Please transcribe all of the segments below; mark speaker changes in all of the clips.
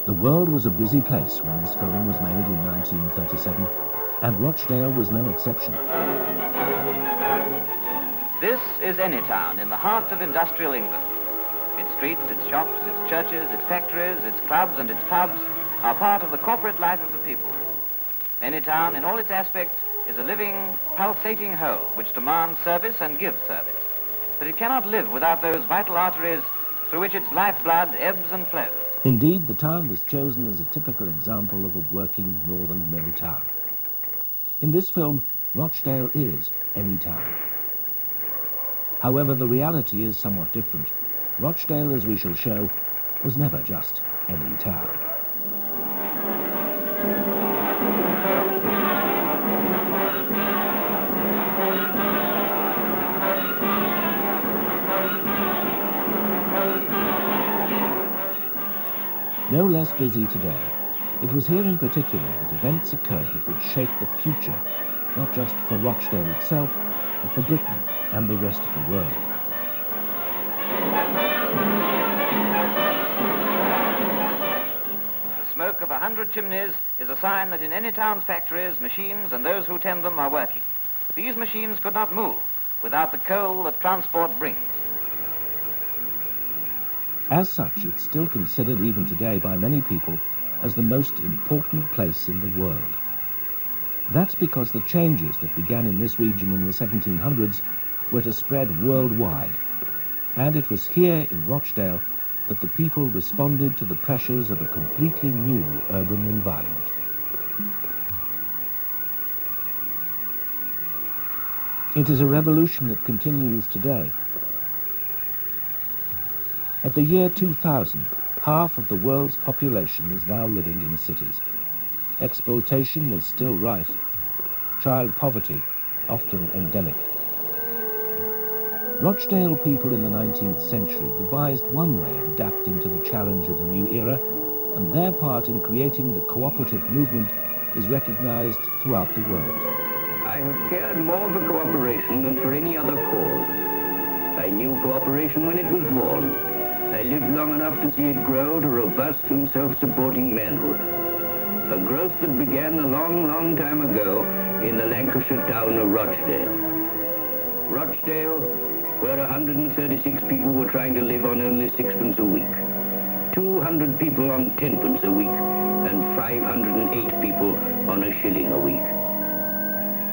Speaker 1: The world was a busy place when this film was made in 1937, and Rochdale was no exception.
Speaker 2: This is Anytown, in the heart of industrial England. Its streets, its shops, its churches, its factories, its clubs and its pubs are part of the corporate life of the people. Anytown, in all its aspects, is a living, pulsating whole which demands service and gives service. But it cannot live without those vital arteries through which its lifeblood ebbs and flows.
Speaker 1: Indeed, the town was chosen as a typical example of a working northern mill town. In this film, Rochdale is any town. However, the reality is somewhat different. Rochdale, as we shall show, was never just any town. No less busy today, it was here in particular that events occurred that would shape the future, not just for Rochdale itself, but for Britain and the rest of the world.
Speaker 2: The smoke of 100 chimneys is a sign that in any town's factories, machines and those who tend them are working. These machines could not move without the coal that transport brings.
Speaker 1: As such, it's still considered even today by many people as the most important place in the world. That's because the changes that began in this region in the 1700s were to spread worldwide. And it was here in Rochdale that the people responded to the pressures of a completely new urban environment. It is a revolution that continues today. At the year 2000, half of the world's population is now living in cities. Exploitation is still rife, child poverty often endemic. Rochdale people in the 19th century devised one way of adapting to the challenge of the new era, and their part in creating the cooperative movement is recognized throughout the world.
Speaker 3: I have cared more for cooperation than for any other cause. I knew cooperation when it was born. I lived long enough to see it grow to robust and self-supporting manhood. A growth that began a long, long time ago in the Lancashire town of Rochdale. Rochdale, where 136 people were trying to live on only sixpence a week, 200 people on tenpence a week, and 508 people on a shilling a week.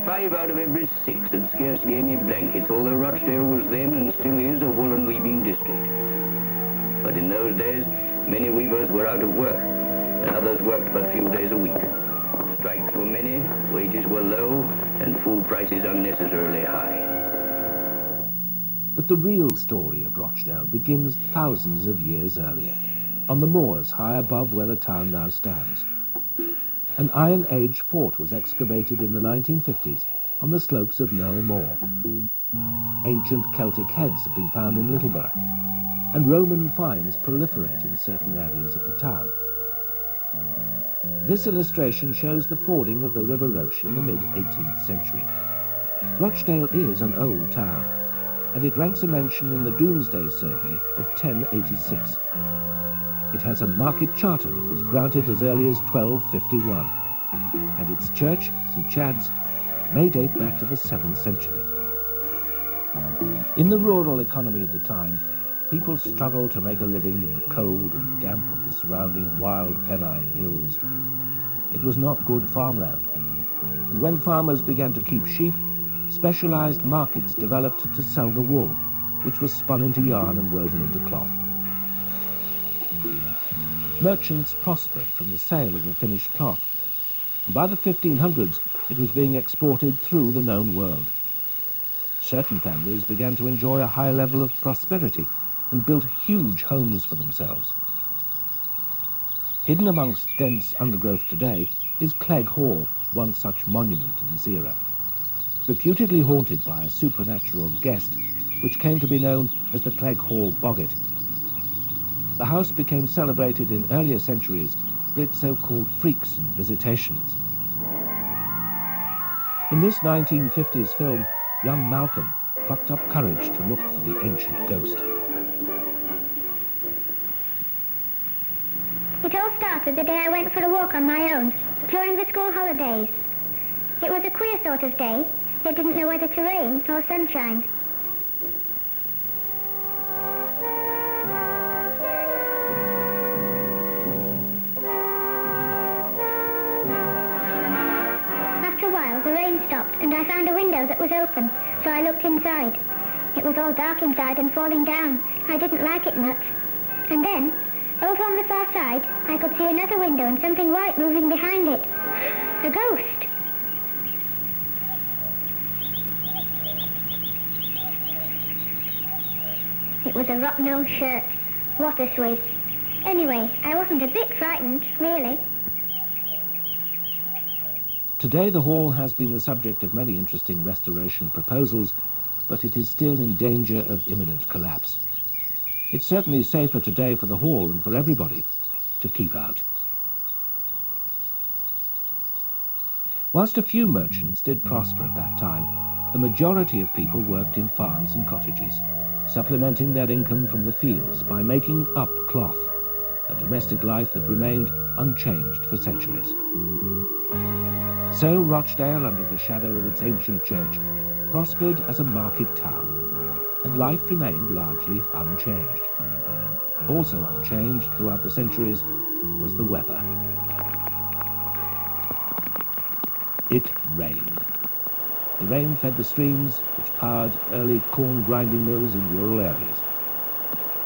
Speaker 3: 5 out of every 6 had scarcely any blankets, although Rochdale was then and still is a woolen weaving district. But in those days, many weavers were out of work, and others worked but few days a week. Strikes were many, wages were low, and food prices unnecessarily high.
Speaker 1: But the real story of Rochdale begins thousands of years earlier, on the moors high above where the town now stands. An Iron Age fort was excavated in the 1950s on the slopes of Knoll Moor. Ancient Celtic heads have been found in Littleborough, and Roman finds proliferate in certain areas of the town. This illustration shows the fording of the River Roche in the mid-18th century. Rochdale is an old town, and it ranks a mention in the Domesday Survey of 1086. It has a market charter that was granted as early as 1251, and its church, St. Chad's, may date back to the 7th century. In the rural economy of the time, people struggled to make a living in the cold and damp of the surrounding wild Pennine hills. It was not good farmland, and when farmers began to keep sheep, specialized markets developed to sell the wool, which was spun into yarn and woven into cloth. Merchants prospered from the sale of the finished cloth, and by the 1500s it was being exported through the known world. Certain families began to enjoy a high level of prosperity and built huge homes for themselves. Hidden amongst dense undergrowth today is Clegg Hall, one such monument in this era. Reputedly haunted by a supernatural guest, which came to be known as the Clegg Hall Boggart. The house became celebrated in earlier centuries for its so-called freaks and visitations. In this 1950s film, young Malcolm plucked up courage to look for the ancient ghost.
Speaker 4: It all started started the day I went for a walk on my own, during the school holidays. It was a queer sort of day. It didn't know whether to rain or sunshine. After a while, the rain stopped, and I found a window that was open, so I looked inside. It was all dark inside and falling down. I didn't like it much. And then, over on the far side, I could see another window and something white moving behind it. A ghost. It was a rotten-old shirt. What a swizz. Anyway, I wasn't a bit frightened, really.
Speaker 1: Today the hall has been the subject of many interesting restoration proposals, but it is still in danger of imminent collapse. It's certainly safer today for the hall and for everybody to keep out. Whilst a few merchants did prosper at that time, the majority of people worked in farms and cottages, supplementing their income from the fields by making up cloth, a domestic life that remained unchanged for centuries. So Rochdale, under the shadow of its ancient church, prospered as a market town, and life remained largely unchanged. Also unchanged throughout the centuries was the weather. It rained. The rain fed the streams which powered early corn grinding mills in rural areas.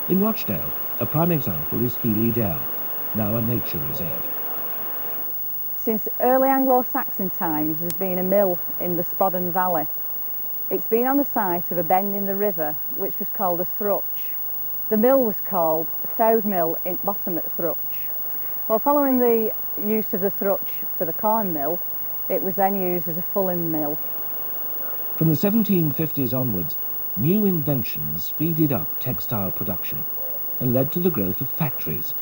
Speaker 1: In Rochdale, a prime example is Healy Dell, now a nature reserve.
Speaker 5: Since early Anglo-Saxon times, there's been a mill in the Spodden Valley. It's been on the site of a bend in the river, which was called a thrutch. The mill was called Thowd Mill in Bottom at Thrutch. Well, following the use of the thrutch for the corn mill, it was then used as a fulling mill.
Speaker 1: From the 1750s onwards, new inventions speeded up textile production and led to the growth of factories.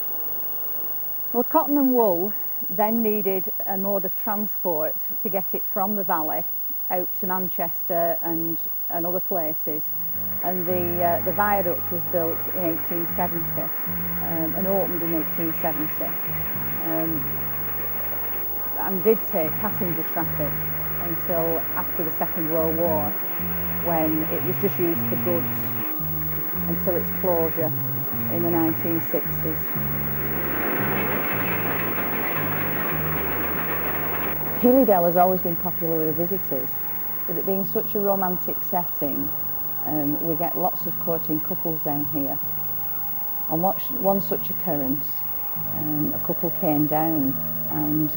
Speaker 5: Well, cotton and wool then needed a mode of transport to get it from the valley out to Manchester and other places, and the viaduct was built in 1870 and opened in 1870 and did take passenger traffic until after the Second World War, when it was just used for goods until its closure in the 1960s. Healy Dell has always been popular with the visitors. With it being such a romantic setting, we get lots of courting couples down here. On one such occurrence, a couple came down and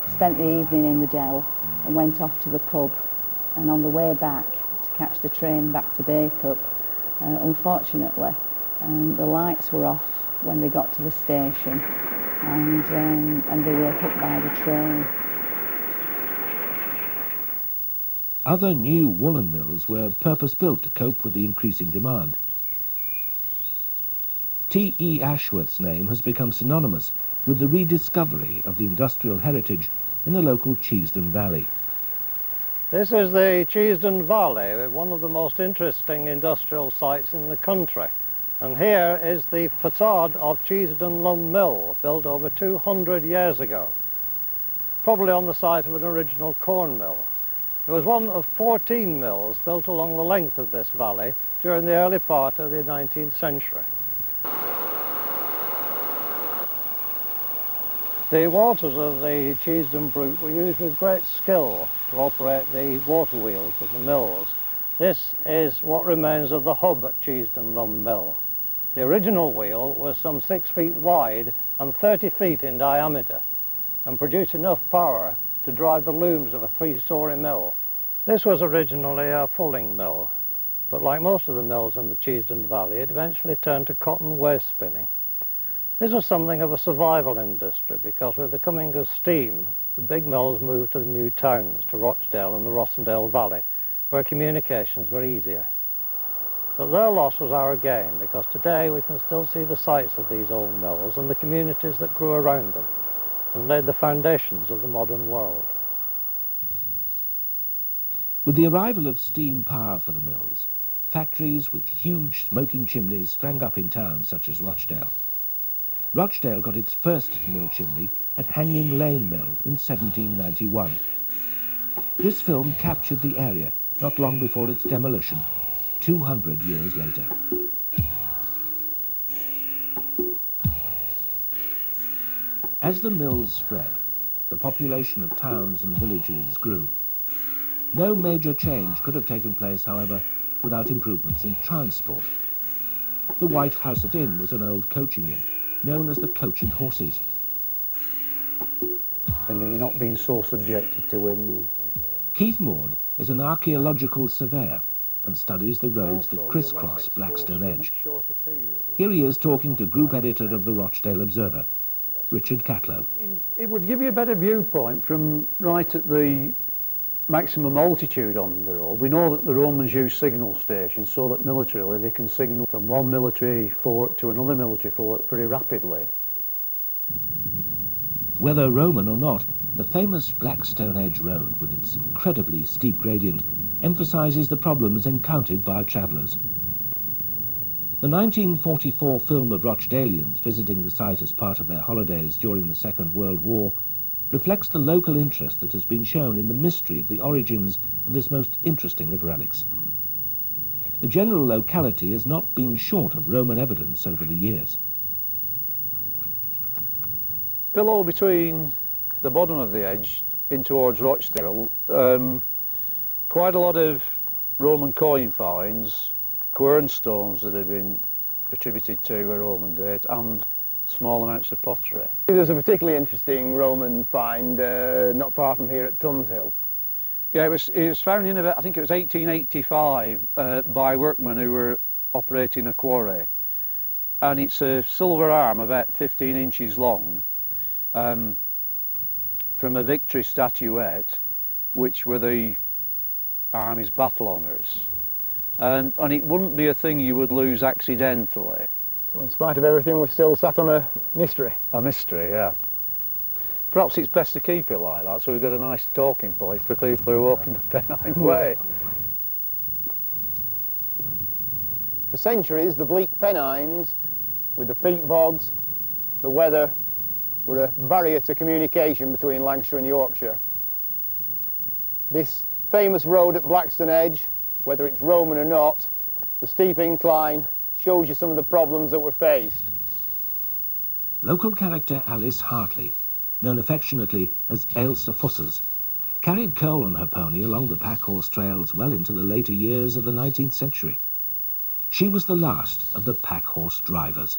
Speaker 5: spent the evening in the Dell and went off to the pub, and on the way back to catch the train back to Bacup, unfortunately the lights were off when they got to the station, and they were hit by the train.
Speaker 1: Other new woolen mills were purpose-built to cope with the increasing demand. T.E. Ashworth's name has become synonymous with the rediscovery of the industrial heritage in the local Cheesden Valley.
Speaker 6: This is the Cheesden Valley, one of the most interesting industrial sites in the country. And here is the facade of Cheesden Lum Mill, built over 200 years ago, probably on the site of an original corn mill. It was one of 14 mills built along the length of this valley during the early part of the 19th century. The waters of the Cheesden Brook were used with great skill to operate the water wheels of the mills. This is what remains of the hub at Cheesden Lum Mill. The original wheel was some 6 feet wide and 30 feet in diameter, and produced enough power to drive the looms of a 3-storey mill. This was originally a fulling mill, but like most of the mills in the Cheesden Valley, it eventually turned to cotton waste spinning. This was something of a survival industry, because with the coming of steam, the big mills moved to the new towns, to Rochdale and the Rossendale Valley, where communications were easier. But their loss was our gain, because today we can still see the sites of these old mills and the communities that grew around them, and laid the foundations of the modern world.
Speaker 1: With the arrival of steam power for the mills, factories with huge smoking chimneys sprang up in towns such as Rochdale. Rochdale got its first mill chimney at Hanging Lane Mill in 1791. This film captured the area not long before its demolition, 200 years later. As the mills spread, the population of towns and villages grew. No major change could have taken place, however, without improvements in transport. The White House Inn was an old coaching inn, known as the Coach and Horses.
Speaker 6: And you're not being so subjected to wind.
Speaker 1: Keith Maud is an archaeological surveyor and studies the roads that crisscross Blackstone Edge. Here he is talking to group editor of the Rochdale Observer, Richard Catlow.
Speaker 6: It would give you a better viewpoint from right at the maximum altitude on the road. We know that the Romans used signal stations so that militarily they can signal from one military fort to another military fort pretty rapidly.
Speaker 1: Whether Roman or not, the famous Blackstone Edge Road, with its incredibly steep gradient, emphasises the problems encountered by travellers. The 1944 film of Rochdalians visiting the site as part of their holidays during the Second World War reflects the local interest that has been shown in the mystery of the origins of this most interesting of relics. The general locality has not been short of Roman evidence over the years.
Speaker 6: Below between the bottom of the edge in towards Rochdale, quite a lot of Roman coin finds, quern stones that have been attributed to a Roman date, and small amounts of pottery.
Speaker 7: There's a particularly interesting Roman find not far from here at Tunshill.
Speaker 6: Yeah, it was found in about, I think it was 1885 by workmen who were operating a quarry. And it's a silver arm about 15 inches long from a victory statuette, which were the Army's battle honours. And it wouldn't be a thing you would lose accidentally.
Speaker 7: So in spite of everything, we're still sat on a mystery.
Speaker 6: A mystery, yeah. Perhaps it's best to keep it like that, so we've got a nice talking point for people who are walking the Pennine Way.
Speaker 7: For centuries, the bleak Pennines, with the peat bogs, the weather, were a barrier to communication between Lancashire and Yorkshire. This famous road at Blackstone Edge, whether it's Roman or not, the steep incline shows you some of the problems that were faced.
Speaker 1: Local character Alice Hartley, known affectionately as Ailsa Fussers, carried coal on her pony along the pack-horse trails well into the later years of the 19th century. She was the last of the pack-horse drivers.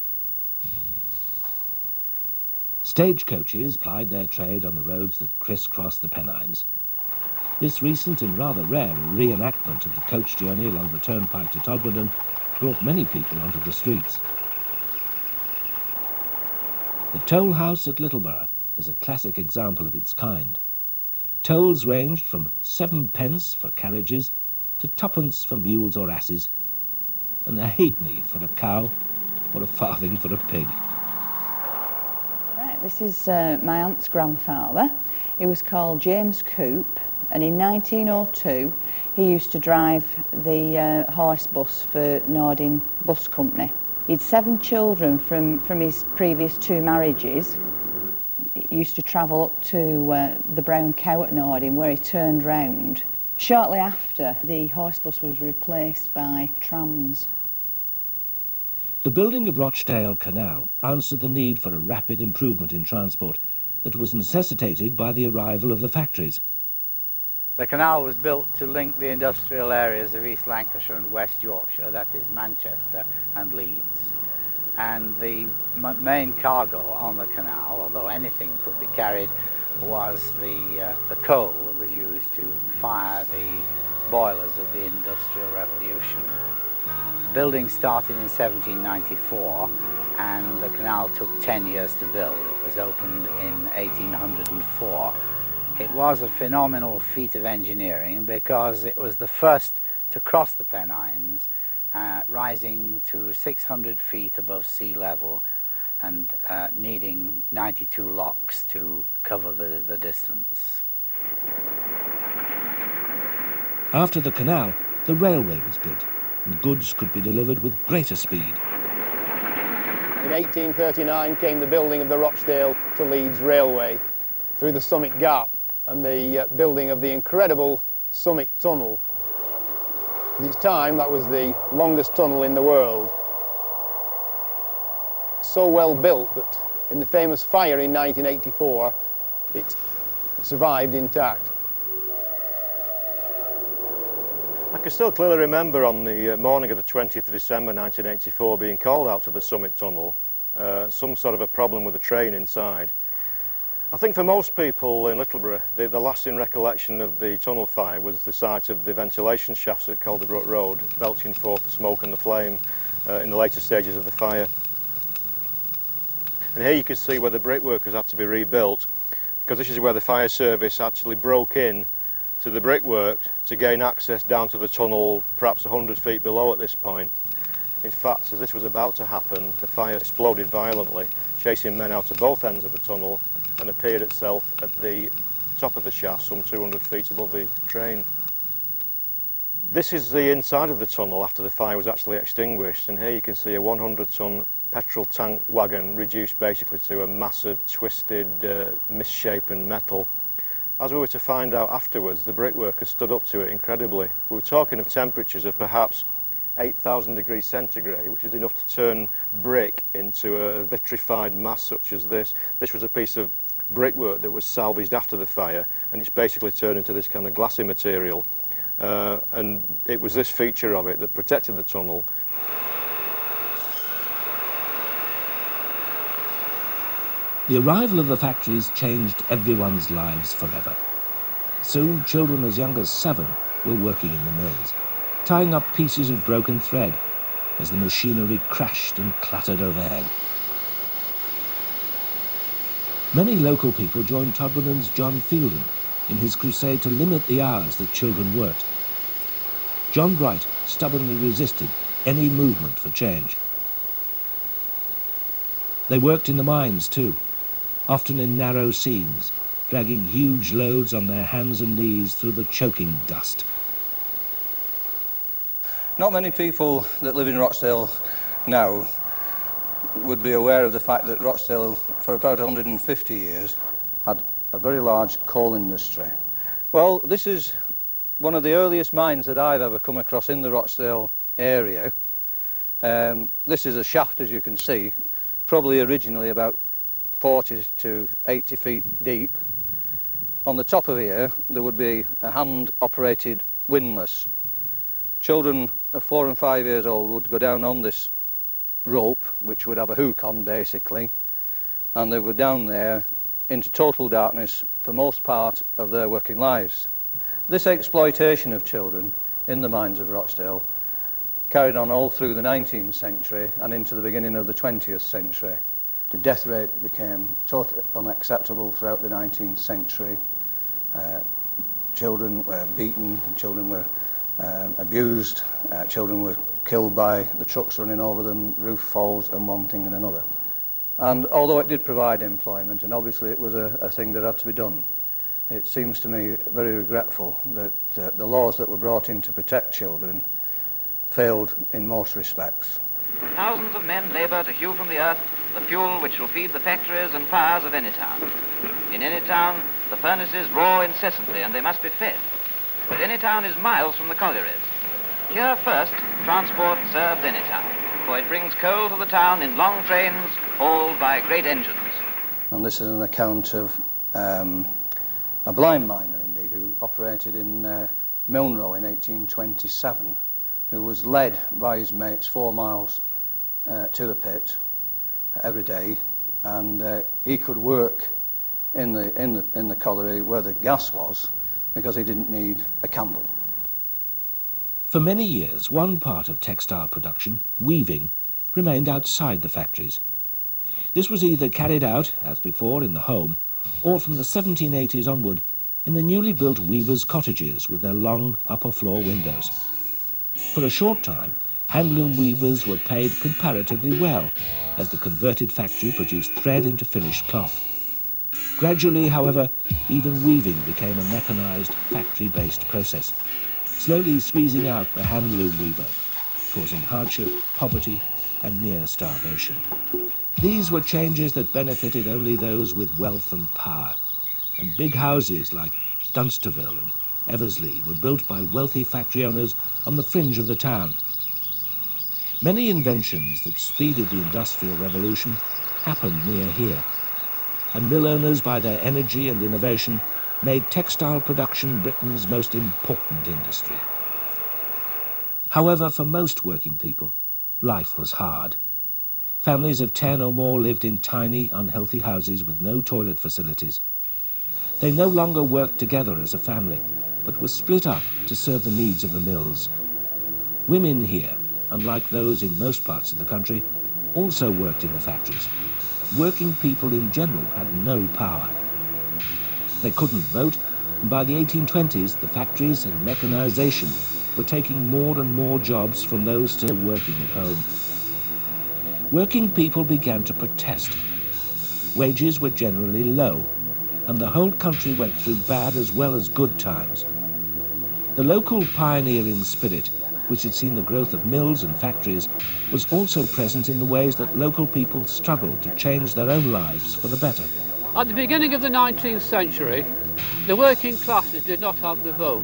Speaker 1: Stagecoaches plied their trade on the roads that crisscrossed the Pennines. This recent and rather rare reenactment of the coach journey along the turnpike to Todmorden brought many people onto the streets. The toll house at Littleborough is a classic example of its kind. Tolls ranged from 7p for carriages to 2p for mules or asses, and a halfpenny for a cow or a farthing for a pig.
Speaker 5: Right, this is my aunt's grandfather. He was called James Coop, and in 1902 he used to drive the horse bus for Nordin Bus Company. He'd 7 children from his previous 2 marriages. He used to travel up to the Brown Cow at Nordin, where he turned round. Shortly after, the horse bus was replaced by trams.
Speaker 1: The building of Rochdale Canal answered the need for a rapid improvement in transport that was necessitated by the arrival of the factories.
Speaker 8: The canal was built to link the industrial areas of East Lancashire and West Yorkshire, that is Manchester and Leeds. And the main cargo on the canal, although anything could be carried, was the coal that was used to fire the boilers of the Industrial Revolution. The building started in 1794 and the canal took 10 years to build. It was opened in 1804. It was a phenomenal feat of engineering because it was the first to cross the Pennines, rising to 600 feet above sea level and needing 92 locks to cover the distance.
Speaker 1: After the canal, the railway was built and goods could be delivered with greater speed.
Speaker 7: In 1839 came the building of the Rochdale to Leeds Railway through the Summit Gap and the building of the incredible Summit Tunnel. At its time, that was the longest tunnel in the world. So well built that in the famous fire in 1984, it survived intact.
Speaker 9: I can still clearly remember on the morning of the 20th of December 1984 being called out to the Summit Tunnel, some sort of a problem with the train inside. I think for most people in Littleborough, the lasting recollection of the tunnel fire was the sight of the ventilation shafts at Calderbrook Road belching forth the smoke and the flame in the later stages of the fire. And here you can see where the brickworkers had to be rebuilt, because this is where the fire service actually broke in to the brickwork to gain access down to the tunnel, perhaps 100 feet below at this point. In fact, as this was about to happen, the fire exploded violently, chasing men out of both ends of the tunnel, and appeared itself at the top of the shaft, some 200 feet above the train. This is the inside of the tunnel after the fire was actually extinguished, and here you can see a 100-ton petrol tank wagon reduced basically to a massive, twisted, misshapen metal. As we were to find out afterwards, the brickworkers stood up to it incredibly. We were talking of temperatures of perhaps 8,000 degrees centigrade, which is enough to turn brick into a vitrified mass such as this. This was a piece of brickwork that was salvaged after the fire, and it's basically turned into this kind of glassy material. And it was this feature of it that protected the tunnel.
Speaker 1: The arrival of the factories changed everyone's lives forever. Soon, children as young as 7 were working in the mills, tying up pieces of broken thread as the machinery crashed and clattered overhead. Many local people joined Todmorden's John Fielden in his crusade to limit the hours that children worked. John Bright stubbornly resisted any movement for change. They worked in the mines too, often in narrow seams, dragging huge loads on their hands and knees through the choking dust.
Speaker 10: Not many people that live in Rochdale now would be aware of the fact that Rochdale, for about 150 years, had a very large coal industry. Well, this is one of the earliest mines that I've ever come across in the Rochdale area. This is a shaft, as you can see, probably originally about 40 to 80 feet deep. On the top of here, there would be a hand-operated windlass. Children of 4 and 5 years old would go down on this rope, which would have a hook on basically, and they would go down there into total darkness for most part of their working lives. This exploitation of children in the mines of Rochdale carried on all through the 19th century and into the beginning of the 20th century. The death rate became totally unacceptable throughout the 19th century. Children were beaten, children were abused, children were killed by the trucks running over them, roof falls and one thing and another. And although it did provide employment, and obviously it was a thing that had to be done, it seems to me very regretful that the laws that were brought in to protect children failed in most respects.
Speaker 2: Thousands of men labour to hew from the earth the fuel which will feed the factories and fires of any town. In any town, the furnaces roar incessantly and they must be fed. But any town is miles from the collieries. Here first, transport serves any town, for it brings coal to the town in long trains hauled by great engines.
Speaker 10: And this is an account of a blind miner, indeed, who operated in Milnrow in 1827, who was led by his mates 4 miles to the pit every day, and he could work in the colliery where the gas was because he didn't need a candle.
Speaker 1: For many years, one part of textile production, weaving, remained outside the factories. This was either carried out, as before, in the home, or from the 1780s onward, in the newly built weavers' cottages with their long upper-floor windows. For a short time, handloom weavers were paid comparatively well, as the converted factory produced thread into finished cloth. Gradually, however, even weaving became a mechanized, factory-based process, slowly squeezing out the handloom weaver, causing hardship, poverty, and near starvation. These were changes that benefited only those with wealth and power, and big houses like Dunsterville and Eversley were built by wealthy factory owners on the fringe of the town. Many inventions that speeded the Industrial Revolution happened near here, and mill owners, by their energy and innovation, made textile production Britain's most important industry. However, for most working people, life was hard. Families of 10 or more lived in tiny, unhealthy houses with no toilet facilities. They no longer worked together as a family, but were split up to serve the needs of the mills. Women here, unlike those in most parts of the country, also worked in the factories. Working people in general had no power. They couldn't vote, and by the 1820s, the factories and mechanization were taking more and more jobs from those still working at home. Working people began to protest. Wages were generally low, and the whole country went through bad as well as good times. The local pioneering spirit, which had seen the growth of mills and factories, was also present in the ways that local people struggled to change their own lives for the better.
Speaker 11: At the beginning of the 19th century, the working classes did not have the vote.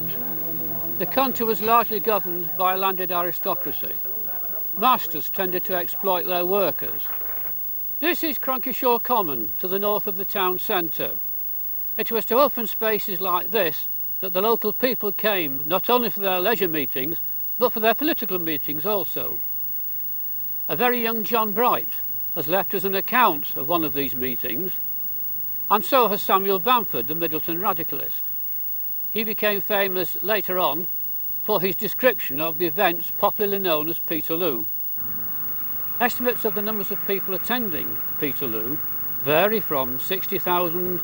Speaker 11: The country was largely governed by a landed aristocracy. Masters tended to exploit their workers. This is Cronkeyshaw Common, to the north of the town centre. It was to open spaces like this that the local people came, not only for their leisure meetings, but for their political meetings also. A very young John Bright has left us an account of one of these meetings, and so has Samuel Bamford, the Middleton radicalist. He became famous later on for his description of the events popularly known as Peterloo. Estimates of the numbers of people attending Peterloo vary from 60,000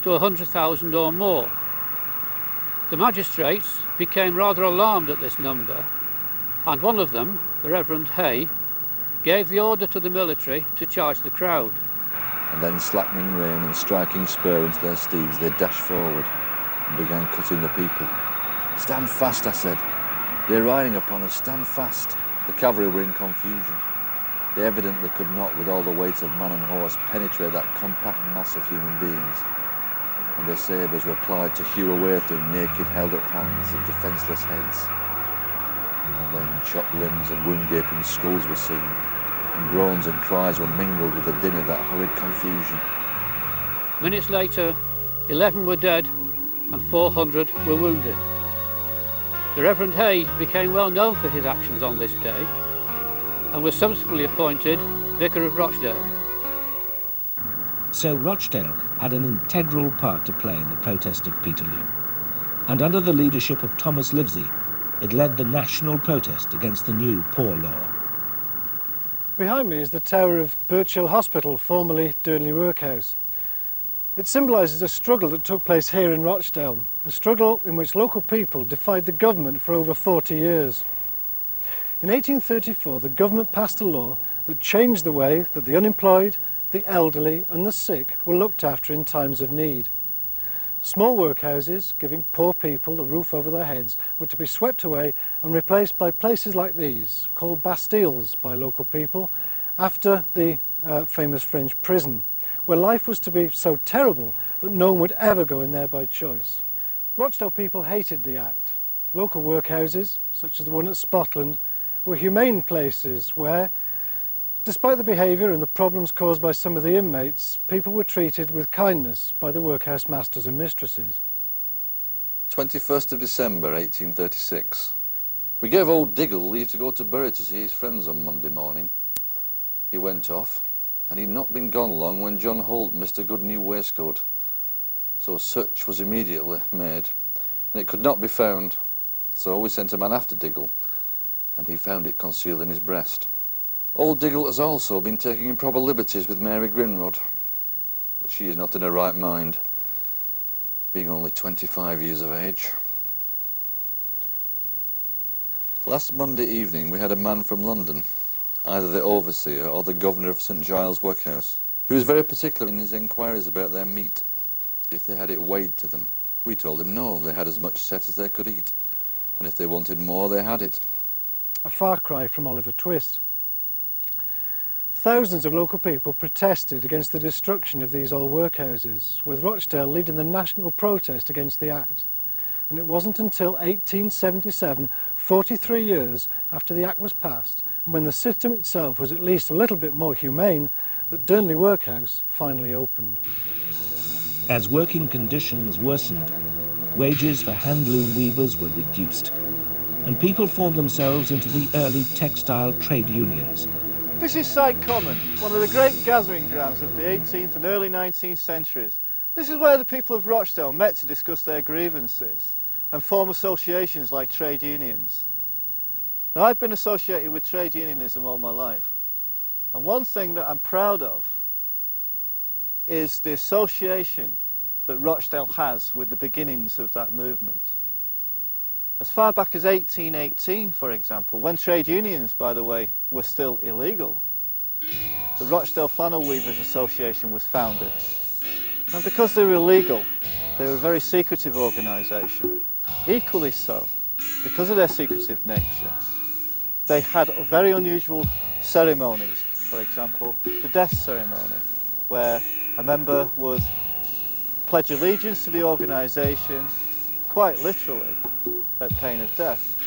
Speaker 11: to 100,000 or more. The magistrates became rather alarmed at this number, and one of them, the Reverend Hay, gave the order to the military to charge the crowd.
Speaker 12: And then slackening rein and striking spur into their steeds, they dashed forward and began cutting the people. "Stand fast," I said. "They're riding upon us, stand fast." The cavalry were in confusion. They evidently could not, with all the weight of man and horse, penetrate that compact mass of human beings, and their sabres were plied to hew a way through naked, held-up hands and defenceless heads. And then chopped limbs and wound-gaping skulls were seen, and groans and cries were mingled with the din of that horrid confusion.
Speaker 11: Minutes later, 11 were dead and 400 were wounded. The Reverend Hay became well known for his actions on this day and was subsequently appointed Vicar of Rochdale.
Speaker 1: So Rochdale had an integral part to play in the protest of Peterloo, and under the leadership of Thomas Livesey, it led the national protest against the new Poor Law.
Speaker 13: Behind me is the tower of Birchill Hospital, formerly Durnley Workhouse. It symbolises a struggle that took place here in Rochdale, a struggle in which local people defied the government for over 40 years. In 1834, the government passed a law that changed the way that the unemployed, the elderly and the sick were looked after in times of need. Small workhouses, giving poor people a roof over their heads, were to be swept away and replaced by places like these, called bastilles by local people, after the famous French prison, where life was to be so terrible that no one would ever go in there by choice. Rochdale people hated the act. Local workhouses, such as the one at Spotland, were humane places where, despite the behaviour and the problems caused by some of the inmates, people were treated with kindness by the workhouse masters and mistresses.
Speaker 12: 21st of December 1836. We gave old Diggle leave to go to Bury to see his friends on Monday morning. He went off, and he'd not been gone long when John Holt missed a good new waistcoat. So a search was immediately made, and it could not be found. So we sent a man after Diggle, and he found it concealed in his breast. Old Diggle has also been taking improper liberties with Mary Grinrod, but she is not in her right mind, being only 25 years of age. Last Monday evening we had a man from London, either the overseer or the governor of St Giles Workhouse, who was very particular in his enquiries about their meat, if they had it weighed to them. We told him no, they had as much set as they could eat, and if they wanted more, they had it.
Speaker 13: A far cry from Oliver Twist. thousands of local people protested against the destruction of these old workhouses, with Rochdale leading the national protest against the Act. And it wasn't until 1877, 43 years after the Act was passed, and when the system itself was at least a little bit more humane, that Durnley Workhouse finally opened.
Speaker 1: As working conditions worsened, wages for handloom weavers were reduced, and people formed themselves into the early textile trade unions.
Speaker 14: This is Site Common, one of the great gathering grounds of the 18th and early 19th centuries. This is where the people of Rochdale met to discuss their grievances and form associations like trade unions. Now, I've been associated with trade unionism all my life, and one thing that I'm proud of is the association that Rochdale has with the beginnings of that movement. As far back as 1818, for example, when trade unions, by the way, were still illegal, the Rochdale Flannel Weavers Association was founded. And because they were illegal, they were a very secretive organisation. Equally so, because of their secretive nature, they had very unusual ceremonies. For example, the death ceremony, where a member would pledge allegiance to the organisation, quite literally, at pain of death.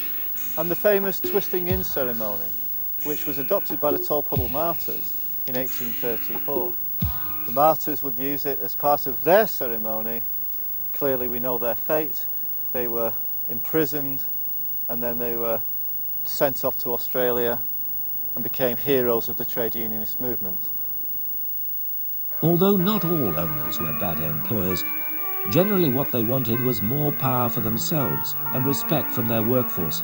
Speaker 14: And the famous twisting in ceremony, which was adopted by the Tolpuddle Martyrs in 1834. The martyrs would use it as part of their ceremony. Clearly we know their fate. They were imprisoned and then they were sent off to Australia and became heroes of the trade unionist movement.
Speaker 1: Although not all owners were bad employers, generally what they wanted was more power for themselves and respect from their workforce.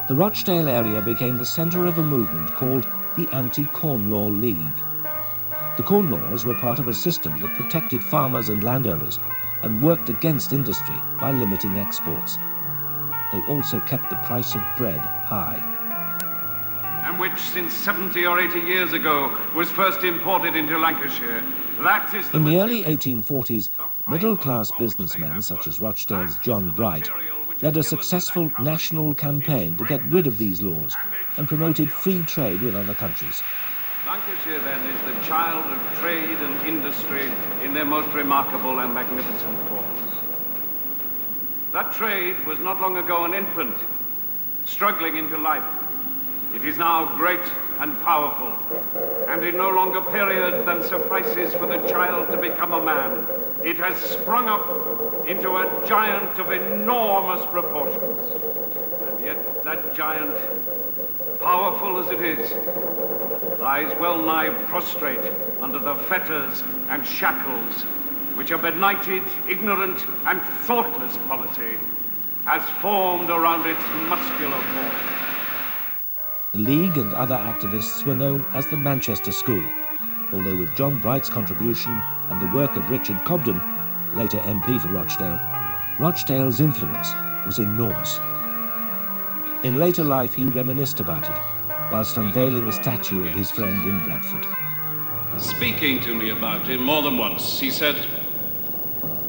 Speaker 1: The Rochdale area became the centre of a movement called the Anti-Corn Law League. The Corn Laws were part of a system that protected farmers and landowners and worked against industry by limiting exports. They also kept the price of bread high.
Speaker 15: And which since 70 or 80 years ago was first imported into Lancashire. That is
Speaker 1: In the early 1840s, middle-class businessmen such as Rochdale's John Bright led a successful national campaign to get rid of these laws and promoted free trade with other countries.
Speaker 15: Lancashire, then, is the child of trade and industry in their most remarkable and magnificent forms. That trade was not long ago an infant, struggling into life. It is now great and powerful, and in no longer period than suffices for the child to become a man. It has sprung up into a giant of enormous proportions. And yet that giant, powerful as it is, lies well nigh prostrate under the fetters and shackles which a benighted, ignorant, and thoughtless policy has formed around its muscular form.
Speaker 1: The League and other activists were known as the Manchester School, although with John Bright's contribution and the work of Richard Cobden, later MP for Rochdale, Rochdale's influence was enormous. In later life, he reminisced about it, whilst unveiling a statue of his friend in Bradford.
Speaker 15: Speaking to me about him more than once, he said,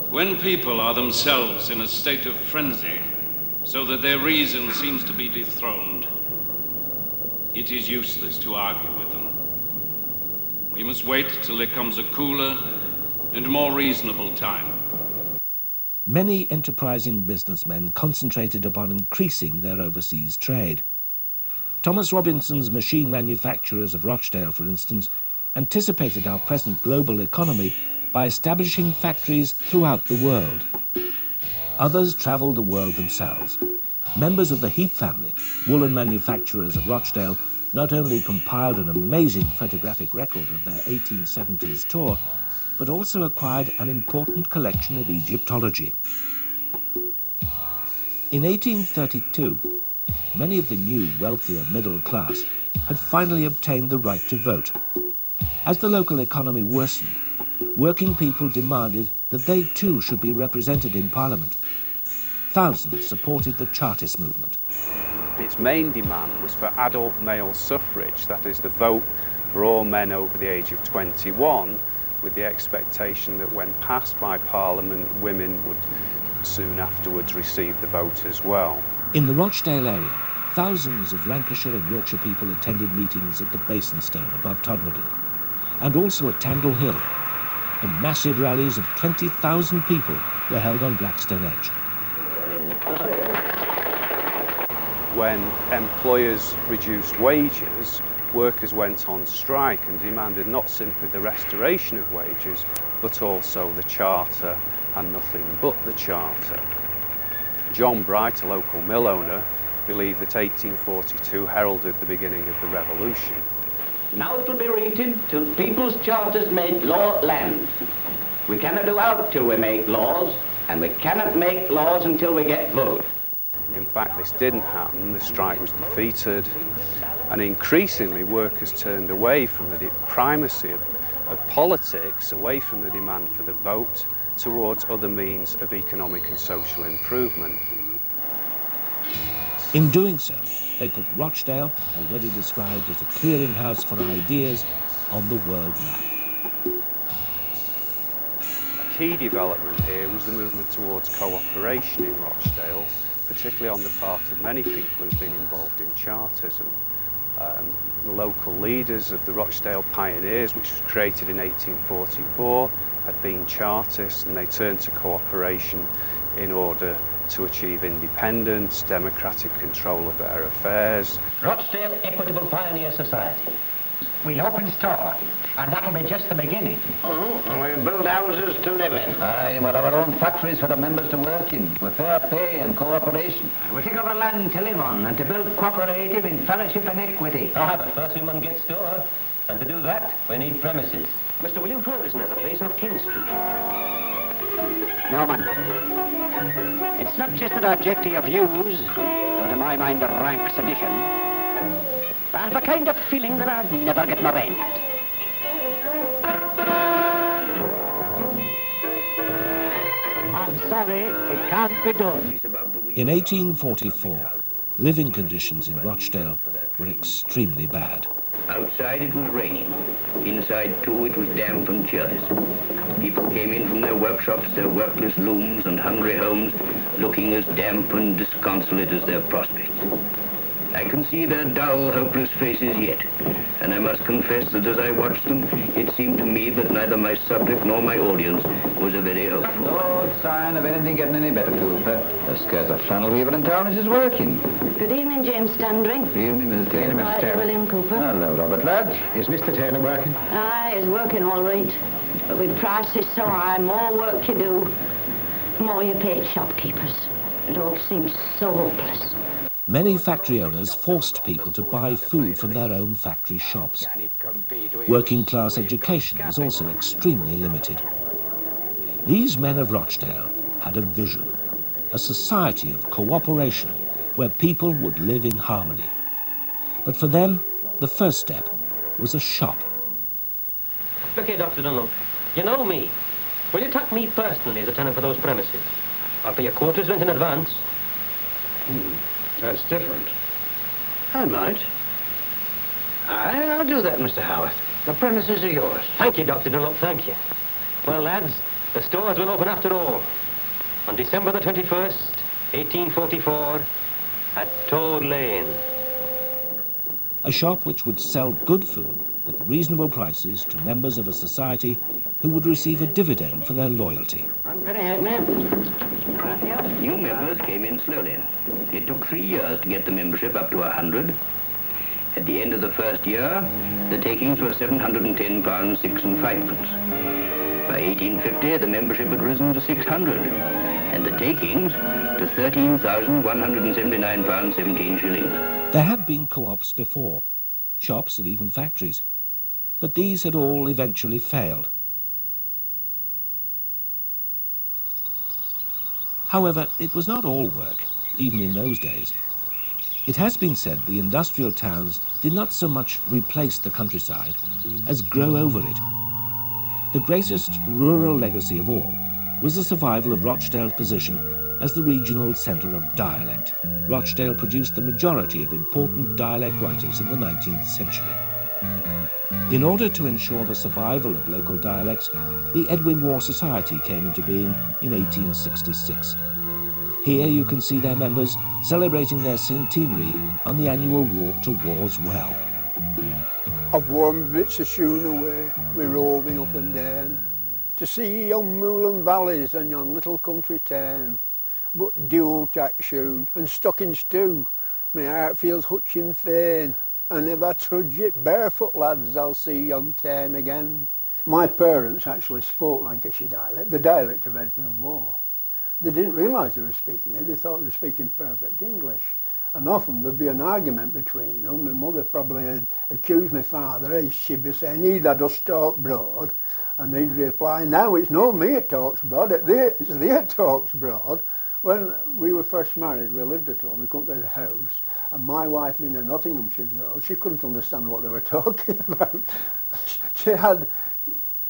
Speaker 15: "When people are themselves in a state of frenzy, so that their reason seems to be dethroned, it is useless to argue with them. We must wait till there comes a cooler and more reasonable time."
Speaker 1: Many enterprising businessmen concentrated upon increasing their overseas trade. Thomas Robinson's machine manufacturers of Rochdale, for instance, anticipated our present global economy by establishing factories throughout the world. Others travelled the world themselves. Members of the Heap family, woolen manufacturers of Rochdale, not only compiled an amazing photographic record of their 1870s tour, but also acquired an important collection of Egyptology. In 1832, many of the new, wealthier middle class had finally obtained the right to vote. As the local economy worsened, working people demanded that they too should be represented in Parliament. Thousands supported the Chartist movement.
Speaker 16: Its main demand was for adult male suffrage, that is, the vote for all men over the age of 21, with the expectation that when passed by Parliament, women would soon afterwards receive the vote as well.
Speaker 1: In the Rochdale area, thousands of Lancashire and Yorkshire people attended meetings at the Basingstone above Todmorden, and also at Tandle Hill, and massive rallies of 20,000 people were held on Blackstone Edge.
Speaker 16: When employers reduced wages, workers went on strike and demanded not simply the restoration of wages, but also the charter and nothing but the charter. John Bright, a local mill owner, believed that 1842 heralded the beginning of the revolution.
Speaker 17: Now it will be rated till people's charters made law land. We cannot do out till we make laws, and we cannot make laws until we get vote.
Speaker 16: In fact, this didn't happen. The strike was defeated, and increasingly workers turned away from the primacy of politics, away from the demand for the vote, towards other means of economic and social improvement.
Speaker 1: In doing so, they put Rochdale, already described as a clearinghouse for ideas, on the world map.
Speaker 16: A key development here was the movement towards cooperation in Rochdale, particularly on the part of many people who've been involved in charters. And the local leaders of the Rochdale Pioneers, which was created in 1844, had been Chartists, and they turned to cooperation in order to achieve independence, democratic control of their affairs.
Speaker 17: Rochdale Equitable Pioneer Society. We'll open store, and that'll be just the beginning.
Speaker 3: And we'll build houses to live in.
Speaker 17: Aye, we'll have our own factories for the members to work in, with fair pay and cooperation. We'll take over land to live on, and to build cooperative in fellowship and equity.
Speaker 18: But first we must get store, and to do that, we need premises. Mr. William Ferguson has a place off King Street.
Speaker 17: No, man. It's not just an object of views, or to my mind a rank sedition. I have a kind of feeling that I'll never get my rent. I'm sorry, it can't be done.
Speaker 1: In 1844, living conditions in Rochdale were extremely bad.
Speaker 3: Outside it was raining. Inside too it was damp and chilly. People came in from their workshops, their workless looms and hungry homes, looking as damp and disconsolate as their prospects. I can see their dull, hopeless faces yet, and I must confess that as I watched them, it seemed to me that neither my subject nor my audience was a very hopeful.
Speaker 19: No sign of anything getting any better, Cooper. There's scarce a flannel weaver in town as is working.
Speaker 20: Good evening, James Standring.
Speaker 19: Good evening, Mrs. Taylor.
Speaker 20: Mr. Taylor. William Cooper.
Speaker 19: Hello, Robert, lad. Is Mr. Taylor working?
Speaker 20: Aye, he's working all right. But with prices so high, more work you do, more you pay shopkeepers. It all seems so hopeless.
Speaker 1: Many factory owners forced people to buy food from their own factory shops. Working class education was also extremely limited. These men of Rochdale had a vision, a society of cooperation where people would live in harmony. But for them, the first step was a shop.
Speaker 18: Look here, Dr. Dunlop, you know me. Will you tack me personally as a tenant for those premises? I'll pay your quarter's rent in advance.
Speaker 19: That's different.
Speaker 17: I might. I'll do that, Mr. Howarth. The premises are yours.
Speaker 18: Thank you, Dr. Dunlop, thank you. Well, lads, the stores will open after all. On December the 21st, 1844, at Toad Lane.
Speaker 1: A shop which would sell good food at reasonable prices to members of a society who would receive a dividend for their loyalty.
Speaker 3: New members came in slowly. It took 3 years to get the membership up to 100. At the end of the first year, the takings were £710, 6 and 5 pence. By 1850, the membership had risen to 600, and the takings to £13,179, 17 shillings.
Speaker 1: There had been co-ops before, shops and even factories, but these had all eventually failed. However, it was not all work, even in those days. It has been said the industrial towns did not so much replace the countryside as grow over it. The greatest rural legacy of all was the survival of Rochdale's position as the regional centre of dialect. Rochdale produced the majority of important dialect writers in the 19th century. In order to ensure the survival of local dialects, the Edwin Waugh Society came into being in 1866. Here you can see their members celebrating their centenary on the annual walk to War's Well.
Speaker 21: I've worn bits of shoon away, we're roving up and down, to see yon moorland valleys and yon little country town. But dual tack shoon and stockings too, my heart feels hutching fain, and if I trudge it barefoot, lads, I'll see yon town again. My parents actually spoke Lancashire dialect, the dialect of Edmund War. They didn't realise they were speaking it, they thought they were speaking perfect English. And often there'd be an argument between them. My mother probably had accused my father, she'd be saying, "He that does talk broad," and he'd reply, "No, it's not me that talks broad, it's thee that talks broad." When we were first married, we lived at home, we couldn't get a house, and my wife, being a Nottinghamshire girl, she couldn't understand what they were talking about. She had,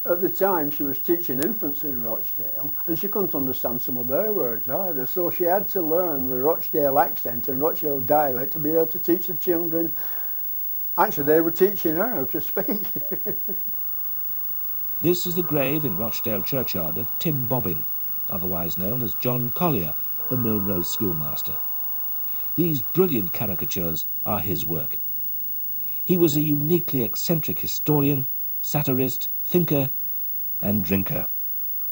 Speaker 21: at the time, she was teaching infants in Rochdale, and she couldn't understand some of their words either, so she had to learn the Rochdale accent and Rochdale dialect to be able to teach the children. Actually, they were teaching her how to speak.
Speaker 1: This is the grave in Rochdale churchyard of Tim Bobbin, otherwise known as John Collier, the Milrose schoolmaster. These brilliant caricatures are his work. He was a uniquely eccentric historian, satirist, thinker and drinker.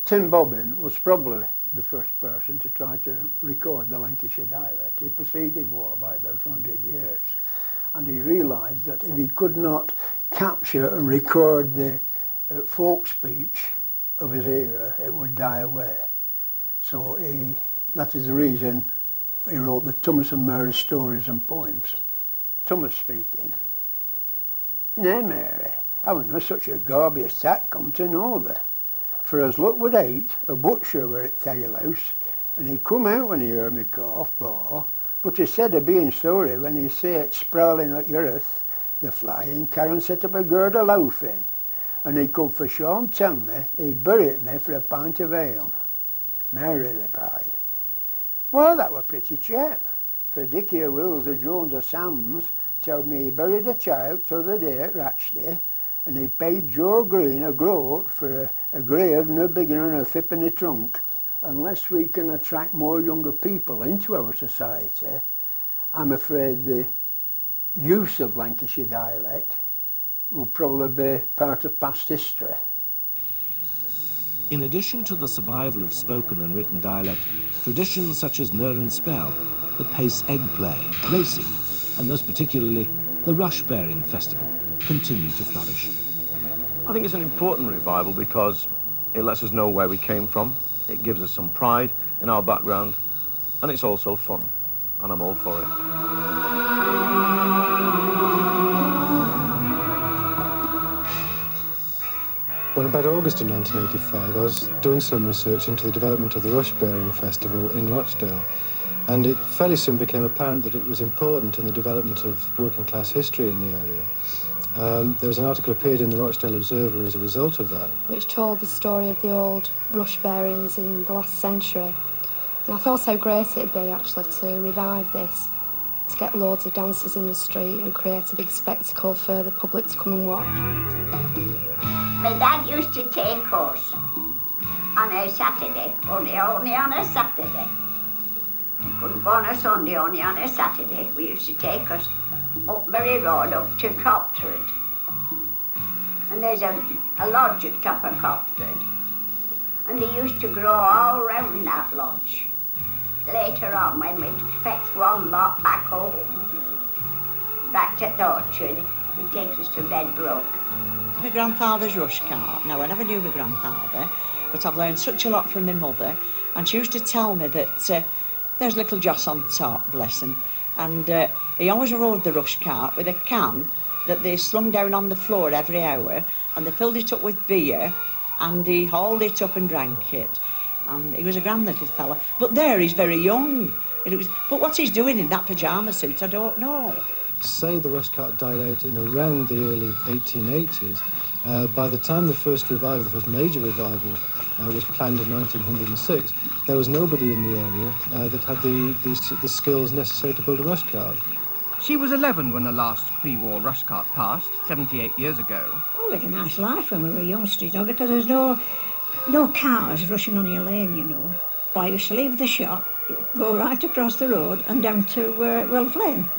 Speaker 21: Tim Bobbin was probably the first person to try to record the Lancashire dialect. He preceded War by about 100 years, and he realised that if he could not capture and record the folk speech of his era, it would die away. So that is the reason he wrote the Thomas and Mary stories and poems. Thomas speaking. "Nay, Mary, haven't I such a garby sack come to know thee? For as luck would hate, a butcher were at Tail House, and he come out when he heard me cough, but he said of being sorry when he saw it sprawling at your earth, the flying Karen set up a gird of loafing, and he could for sure tell me he buried me for a pint of ale." Mary replied, "Well, that were pretty chap, for Dickie o' Wills o' Jones o' Sam's told me he buried a child t'other day at Rochdale, and he paid Joe Green a groat for a grave no bigger than a fip in the trunk. Unless we can attract more younger people into our society, I'm afraid the use of Lancashire dialect will probably be part of past history."
Speaker 1: In addition to the survival of spoken and written dialect, traditions such as Nurren Spell, the Pace Egg Play, racing, and most particularly the Rush Bearing Festival continue to flourish.
Speaker 22: I think it's an important revival because it lets us know where we came from, it gives us some pride in our background, and it's also fun, and I'm all for it.
Speaker 13: Well, about August of 1985, I was doing some research into the development of the Rush Bearing Festival in Rochdale, and it fairly soon became apparent that it was important in the development of working class history in the area. There was an article appeared in the Rochdale Observer as a result of that,
Speaker 23: which told the story of the old rush bearings in the last century. And I thought how great it'd be actually to revive this, to get loads of dancers in the street and create a big spectacle for the public to come and watch.
Speaker 24: My dad used to take us on a Saturday, only on a Saturday. We couldn't go on a Sunday, only on a Saturday. We used to take us up Bury Road up to Copthred. And there's a lodge at top of Copthred. And they used to grow all round that lodge. Later on, when we'd fetch one lot back home, back to the orchard, he'd take us to Redbrook.
Speaker 25: My grandfather's rush cart. Now, I never knew my grandfather, but I've learned such a lot from my mother, and she used to tell me that there's little Joss on top, bless him, and he always rode the rush cart with a can that they slung down on the floor every hour, and they filled it up with beer, and he hauled it up and drank it. And he was a grand little fella. But there, he's very young. But what he's doing in that pyjama suit, I don't know.
Speaker 13: Say the rush cart died out in around the early 1880s. By the time the first major revival was planned in 1906, there was nobody in the area that had the skills necessary to build a rush cart.
Speaker 26: She was 11 when the last pre-war rush cart passed, 78 years ago.
Speaker 27: Oh, we had a nice life when we were youngsters, because there's no cars rushing on your lane, you know. I used to leave the shop go right across the road and down to Wells Lane.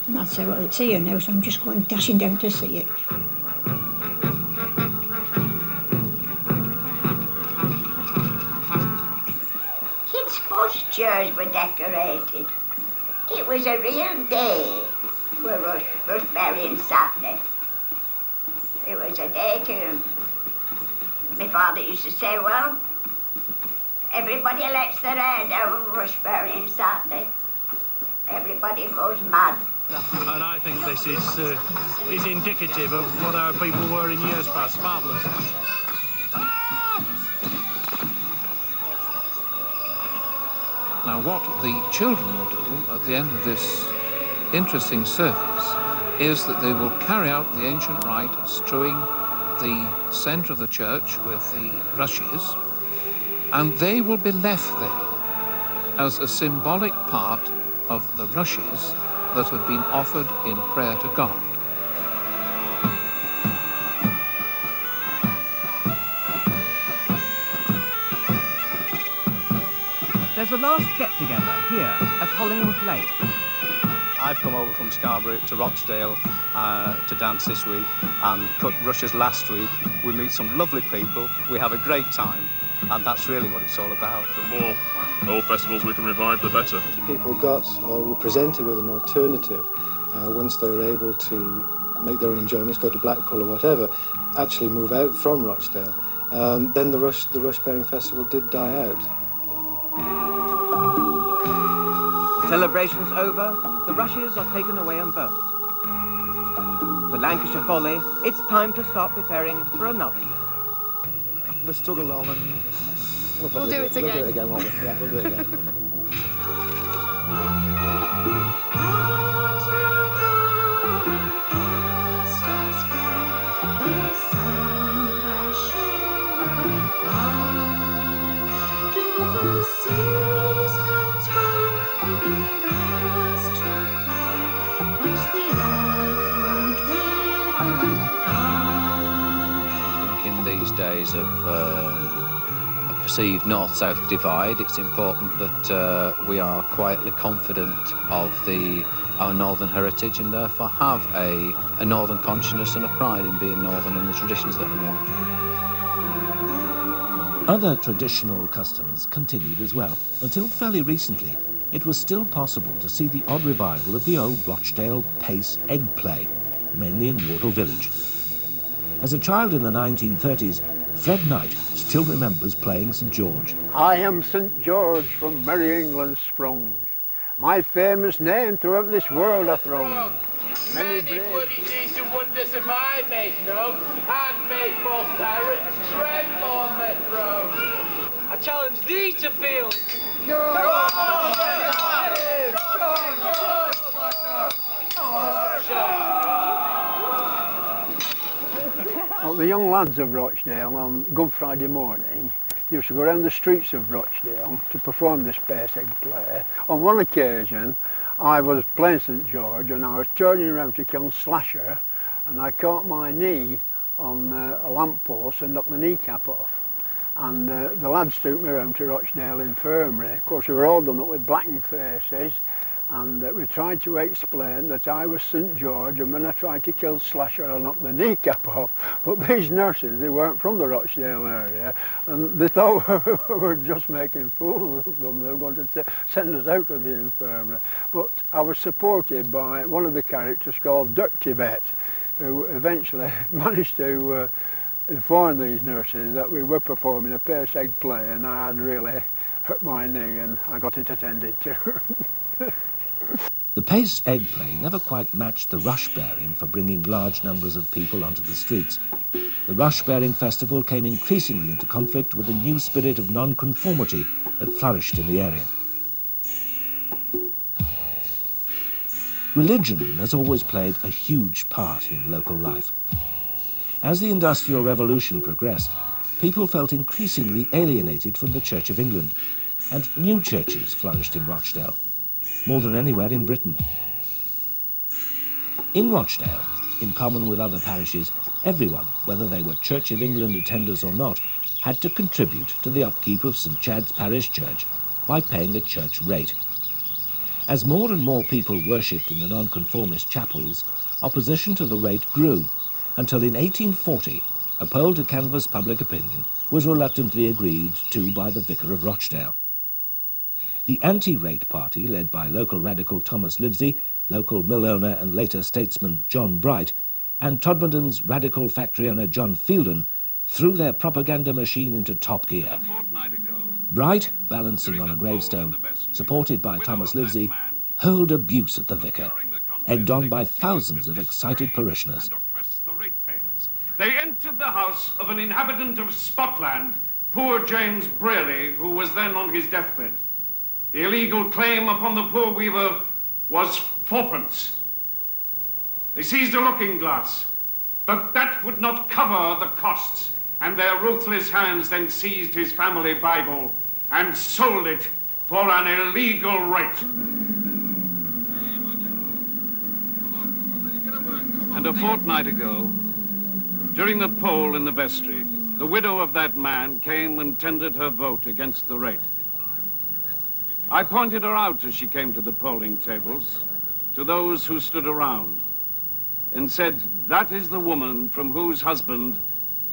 Speaker 27: And I said, well, it's here now, so I'm just going dashing down to see it.
Speaker 24: Kids' first chairs were decorated. It was a real day for Rush burying Saturday. It was a day to... My father used to say, well, everybody lets their hair down Rush burying Saturday. Everybody goes mad.
Speaker 2: And I think this is indicative of what our people were in years past. Marvellous.
Speaker 4: Now, what the children will do at the end of this interesting service is that they will carry out the ancient rite of strewing the centre of the church with the rushes, and they will be left there as a symbolic part of the rushes that have been offered in prayer to God.
Speaker 26: There's a last get-together here at Hollingworth Lake.
Speaker 5: I've come over from Scarborough to Rochdale to dance this week and cut rushes last week. We meet some lovely people, we have a great time, and that's really what it's all about.
Speaker 6: The more old festivals we can revive, the better.
Speaker 13: People got or were presented with an alternative once they were able to make their own enjoyments, go to Blackpool or whatever, actually move out from Rochdale. Then the rush bearing festival did die out.
Speaker 26: The celebration's over, the rushes are taken away and burnt. For Lancashire Folly, it's time to start preparing for another year.
Speaker 13: We've struggled on and
Speaker 23: we'll do it again.
Speaker 13: We'll do it again, won't we? Yeah, we'll do it again.
Speaker 7: Days of a perceived north-south divide, it's important that we are quietly confident of our northern heritage and therefore have a northern consciousness and a pride in being northern and the traditions that are north.
Speaker 1: Other traditional customs continued as well. Until fairly recently, it was still possible to see the odd revival of the old Rochdale pace egg play, mainly in Wardle village. As a child in the 1930s, Fred Knight still remembers playing St. George.
Speaker 21: I am St. George from merry England sprung. My famous name throughout this world hath roamed.
Speaker 8: Many bloody deeds and wonders have I made known, and made false tyrants tremble on their throne. I challenge thee to field.
Speaker 21: Well, the young lads of Rochdale on Good Friday morning used to go around the streets of Rochdale to perform this pace egg play. On one occasion, I was playing St. George and I was turning around to kill Slasher, and I caught my knee on a lamppost and knocked the kneecap off. And the lads took me around to Rochdale Infirmary. Of course, we were all done up with blackened faces, and we tried to explain that I was St. George, and when I tried to kill Slasher, I knocked the kneecap off. But these nurses, they weren't from the Rochdale area, and they thought we were just making fools of them. They were going to send us out of the infirmary. But I was supported by one of the characters called Dirty Bet, who eventually managed to inform these nurses that we were performing a pace egg play, and I had really hurt my knee, and I got it attended to.
Speaker 1: The pace egg play never quite matched the rush bearing for bringing large numbers of people onto the streets. The rush bearing festival came increasingly into conflict with the new spirit of non-conformity that flourished in the area. Religion has always played a huge part in local life. As the Industrial Revolution progressed, people felt increasingly alienated from the Church of England, and new churches flourished in Rochdale, more than anywhere in Britain. In Rochdale, in common with other parishes, everyone, whether they were Church of England attenders or not, had to contribute to the upkeep of St. Chad's Parish Church, by paying a church rate. As more and more people worshipped in the nonconformist chapels, opposition to the rate grew, until in 1840 a poll to canvass public opinion was reluctantly agreed to by the Vicar of Rochdale. The anti-rate party, led by local radical Thomas Livesey, local mill owner and later statesman John Bright, and Todmorton's radical factory owner John Fielden, threw their propaganda machine into top gear. Bright, balancing on a gravestone, supported by Thomas Livesey, hurled abuse at the vicar, egged on by thousands of excited parishioners.
Speaker 9: They entered the house of an inhabitant of Spotland, poor James Braley, who was then on his deathbed. The illegal claim upon the poor weaver was 4pence. They seized a looking-glass, but that would not cover the costs, and their ruthless hands then seized his family Bible and sold it for an illegal rate. And a fortnight ago, during the poll in the vestry, the widow of that man came and tendered her vote against the rate. I pointed her out as she came to the polling tables, to those who stood around, and said, "That is the woman from whose husband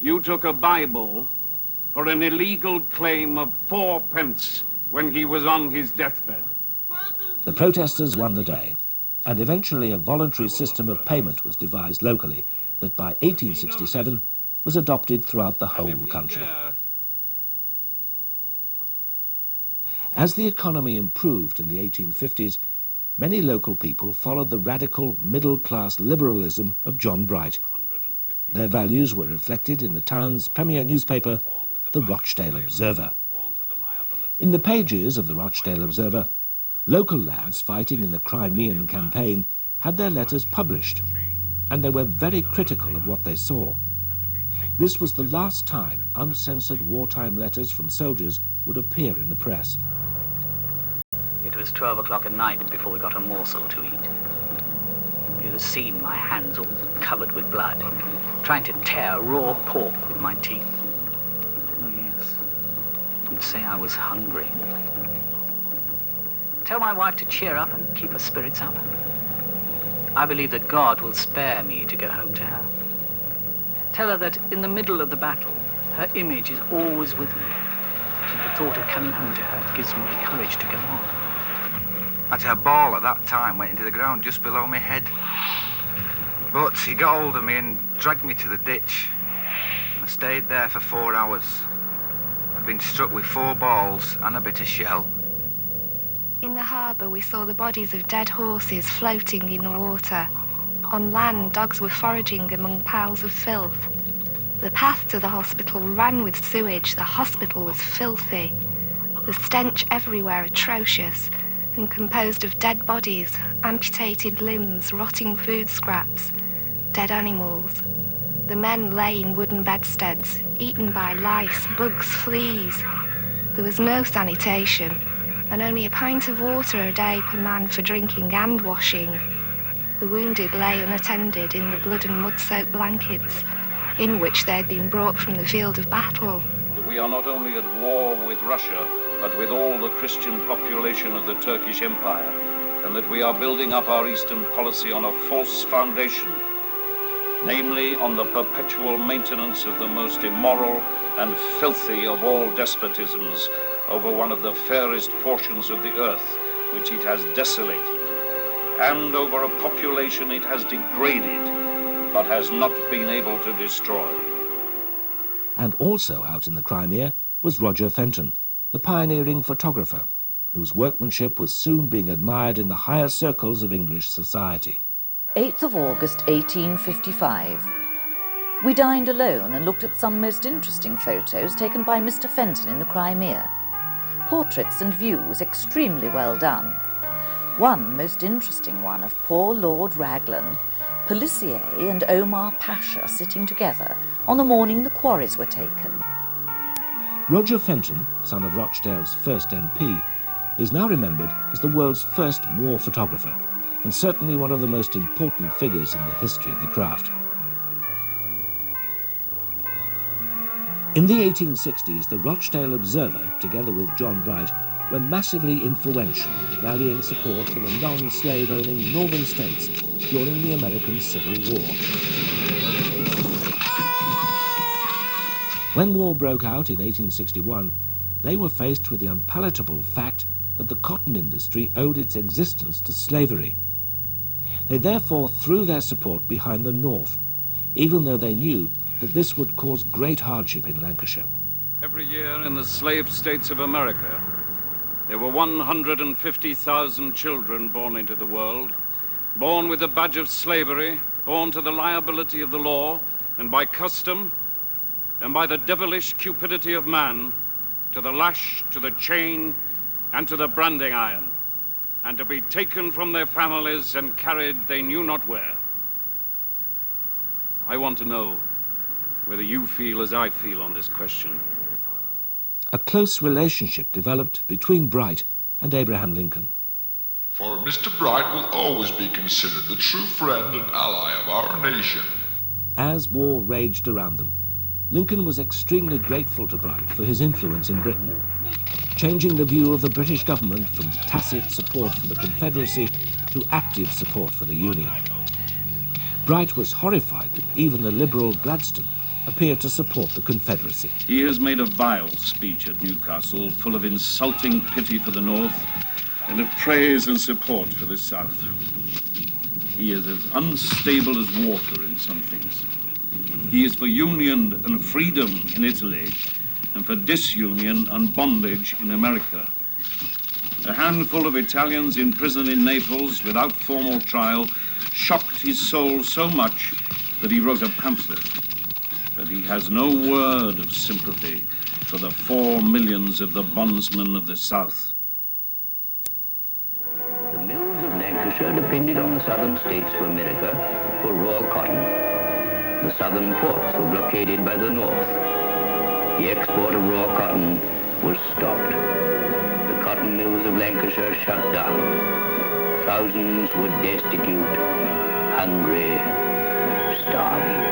Speaker 9: you took a Bible for an illegal claim of 4pence when he was on his deathbed."
Speaker 1: The protesters won the day, and eventually a voluntary system of payment was devised locally that by 1867 was adopted throughout the whole country. As the economy improved in the 1850s, many local people followed the radical middle-class liberalism of John Bright. Their values were reflected in the town's premier newspaper, the Rochdale Observer. In the pages of the Rochdale Observer, local lads fighting in the Crimean campaign had their letters published, and they were very critical of what they saw. This was the last time uncensored wartime letters from soldiers would appear in the press.
Speaker 10: It was 12 o'clock at night before we got a morsel to eat. You'd have seen my hands all covered with blood, trying to tear raw pork with my teeth. Oh, yes. You'd say I was hungry. Tell my wife to cheer up and keep her spirits up. I believe that God will spare me to go home to her. Tell her that in the middle of the battle, her image is always with me. And the thought of coming home to her gives me the courage to go on.
Speaker 11: Actually, a ball at that time went into the ground just below my head. But he got hold of me and dragged me to the ditch. And I stayed there for 4 hours. I've been struck with 4 balls and a bit of shell.
Speaker 23: In the harbour, we saw the bodies of dead horses floating in the water. On land, dogs were foraging among piles of filth. The path to the hospital ran with sewage. The hospital was filthy. The stench everywhere atrocious, and composed of dead bodies, amputated limbs, rotting food scraps, dead animals. The men lay in wooden bedsteads, eaten by lice, bugs, fleas. There was no sanitation, and only a pint of water a day per man for drinking and washing. The wounded lay unattended in the blood and mud-soaked blankets in which they had been brought from the field of battle.
Speaker 9: We are not only at war with Russia, but with all the Christian population of the Turkish Empire, and that we are building up our Eastern policy on a false foundation, namely on the perpetual maintenance of the most immoral and filthy of all despotisms over one of the fairest portions of the earth, which it has desolated, and over a population it has degraded, but has not been able to destroy.
Speaker 1: And also out in the Crimea was Roger Fenton, the pioneering photographer, whose workmanship was soon being admired in the higher circles of English society.
Speaker 12: 8th of August 1855. We dined alone and looked at some most interesting photos taken by Mr. Fenton in the Crimea. Portraits and views extremely well done. One most interesting one of poor Lord Raglan, Pelissier and Omar Pasha sitting together on the morning the quarries were taken.
Speaker 1: Roger Fenton, son of Rochdale's first MP, is now remembered as the world's first war photographer, and certainly one of the most important figures in the history of the craft. In the 1860s, the Rochdale Observer, together with John Bright, were massively influential in rallying support for the non-slave-owning northern states during the American Civil War. When war broke out in 1861, they were faced with the unpalatable fact that the cotton industry owed its existence to slavery. They therefore threw their support behind the North, even though they knew that this would cause great hardship in Lancashire.
Speaker 9: Every year in the slave states of America, there were 150,000 children born into the world, born with the badge of slavery, born to the liability of the law, and by custom, and by the devilish cupidity of man, to the lash, to the chain, and to the branding iron, and to be taken from their families and carried they knew not where. I want to know whether you feel as I feel on this question.
Speaker 1: A close relationship developed between Bright and Abraham Lincoln.
Speaker 14: For Mr. Bright will always be considered the true friend and ally of our nation.
Speaker 1: As war raged around them, Lincoln was extremely grateful to Bright for his influence in Britain, changing the view of the British government from tacit support for the Confederacy to active support for the Union. Bright was horrified that even the liberal Gladstone appeared to support the Confederacy.
Speaker 9: He has made a vile speech at Newcastle, full of insulting pity for the North and of praise and support for the South. He is as unstable as water in some things. He is for union and freedom in Italy and for disunion and bondage in America. A handful of Italians in prison in Naples without formal trial shocked his soul so much that he wrote a pamphlet. But he has no word of sympathy for the 4 millions of the bondsmen of the South.
Speaker 3: The mills of Lancashire depended on the southern states of America for raw cotton. The southern ports were blockaded by the North. The export of raw cotton was stopped. The cotton mills of Lancashire shut down. Thousands were destitute, hungry, starving.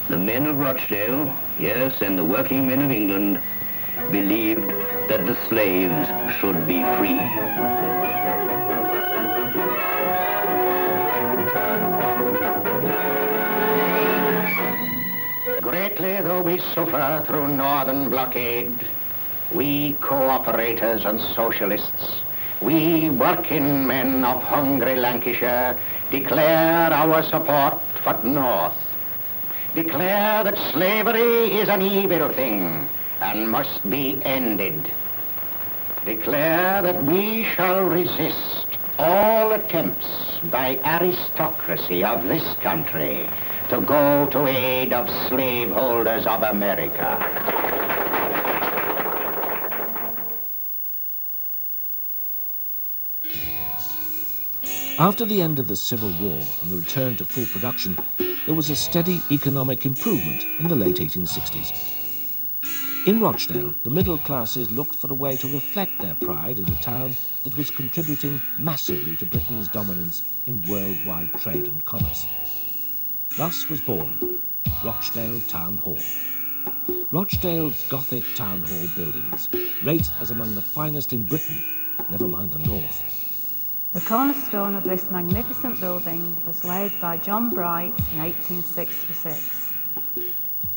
Speaker 3: The men of Rochdale, yes, and the working men of England, believed that the slaves should be free.
Speaker 15: Greatly though we suffer through northern blockade, we co-operators and socialists, we working men of hungry Lancashire, declare our support for the North. Declare that slavery is an evil thing and must be ended. Declare that we shall resist all attempts by aristocracy of this country to go to aid of slaveholders of America.
Speaker 1: After the end of the Civil War and the return to full production, there was a steady economic improvement in the late 1860s. In Rochdale, the middle classes looked for a way to reflect their pride in a town that was contributing massively to Britain's dominance in worldwide trade and commerce. Thus was born Rochdale Town Hall. Rochdale's Gothic town hall buildings rate as among the finest in Britain, never mind the North.
Speaker 16: The cornerstone of this magnificent building was laid by John Bright in 1866.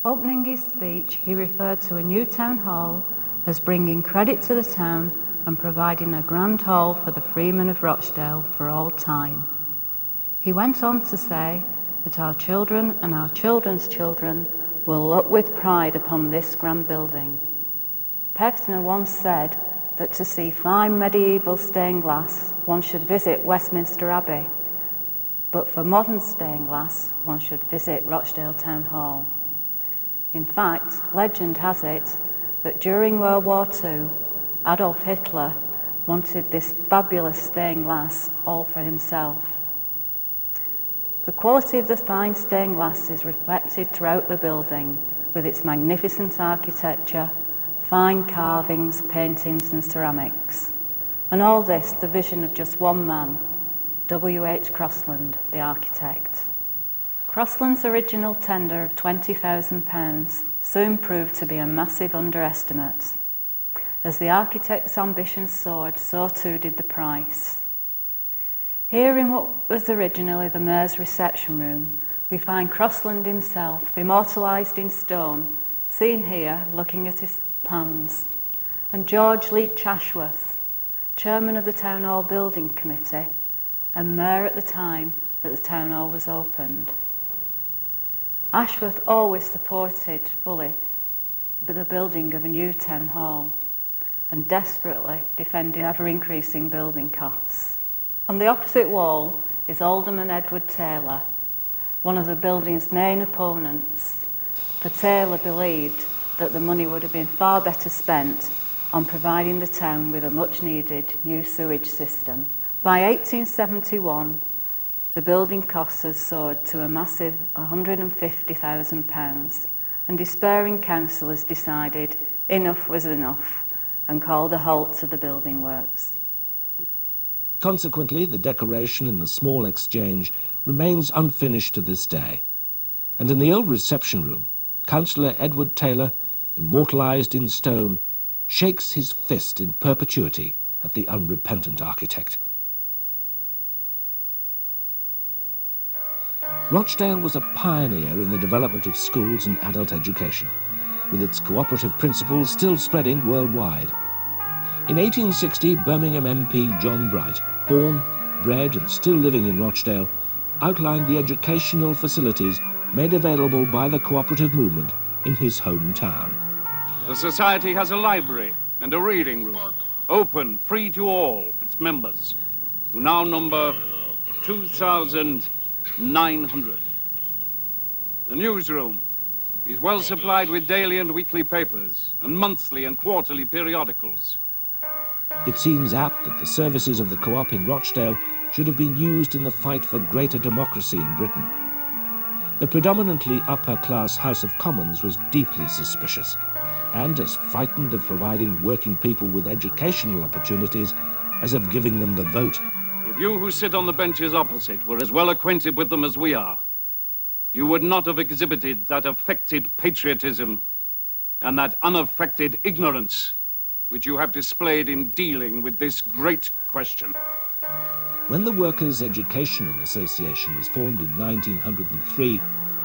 Speaker 16: Opening his speech, he referred to a new town hall as bringing credit to the town and providing a grand hall for the freemen of Rochdale for all time. He went on to say that our children and our children's children will look with pride upon this grand building. Pevsner once said that to see fine medieval stained glass, one should visit Westminster Abbey, but for modern stained glass, one should visit Rochdale Town Hall. In fact, legend has it that during World War II, Adolf Hitler wanted this fabulous stained glass all for himself. The quality of the fine stained glass is reflected throughout the building with its magnificent architecture, fine carvings, paintings and ceramics. And all this, the vision of just one man, W.H. Crossland, the architect. Crossland's original tender of £20,000 soon proved to be a massive underestimate. As the architect's ambition soared, so too did the price. Here in what was originally the mayor's reception room, we find Crossland himself, immortalised in stone, seen here looking at his plans, and George Leach Ashworth, chairman of the Town Hall Building Committee and mayor at the time that the Town Hall was opened. Ashworth always supported fully the building of a new Town Hall and desperately defended ever-increasing building costs. On the opposite wall is Alderman Edward Taylor, one of the building's main opponents, for Taylor believed that the money would have been far better spent on providing the town with a much-needed new sewage system. By 1871, the building costs had soared to a massive £150,000, and despairing councillors decided enough was enough and called a halt to the building works.
Speaker 1: Consequently, the decoration in the small exchange remains unfinished to this day, and in the old reception room, Councillor Edward Taylor, immortalised in stone, shakes his fist in perpetuity at the unrepentant architect. Rochdale was a pioneer in the development of schools and adult education, with its cooperative principles still spreading worldwide. In 1860, Birmingham MP John Bright, born, bred and still living in Rochdale, outlined the educational facilities made available by the cooperative movement in his hometown.
Speaker 9: The Society has a library and a reading room, open, free to all its members, who now number 2,900. The newsroom is well supplied with daily and weekly papers and monthly and quarterly periodicals.
Speaker 1: It seems apt that the services of the co-op in Rochdale should have been used in the fight for greater democracy in Britain. The predominantly upper-class House of Commons was deeply suspicious, and as frightened of providing working people with educational opportunities as of giving them the vote.
Speaker 9: If you who sit on the benches opposite were as well acquainted with them as we are, you would not have exhibited that affected patriotism and that unaffected ignorance which you have displayed in dealing with this great question.
Speaker 1: When the Workers' Educational Association was formed in 1903,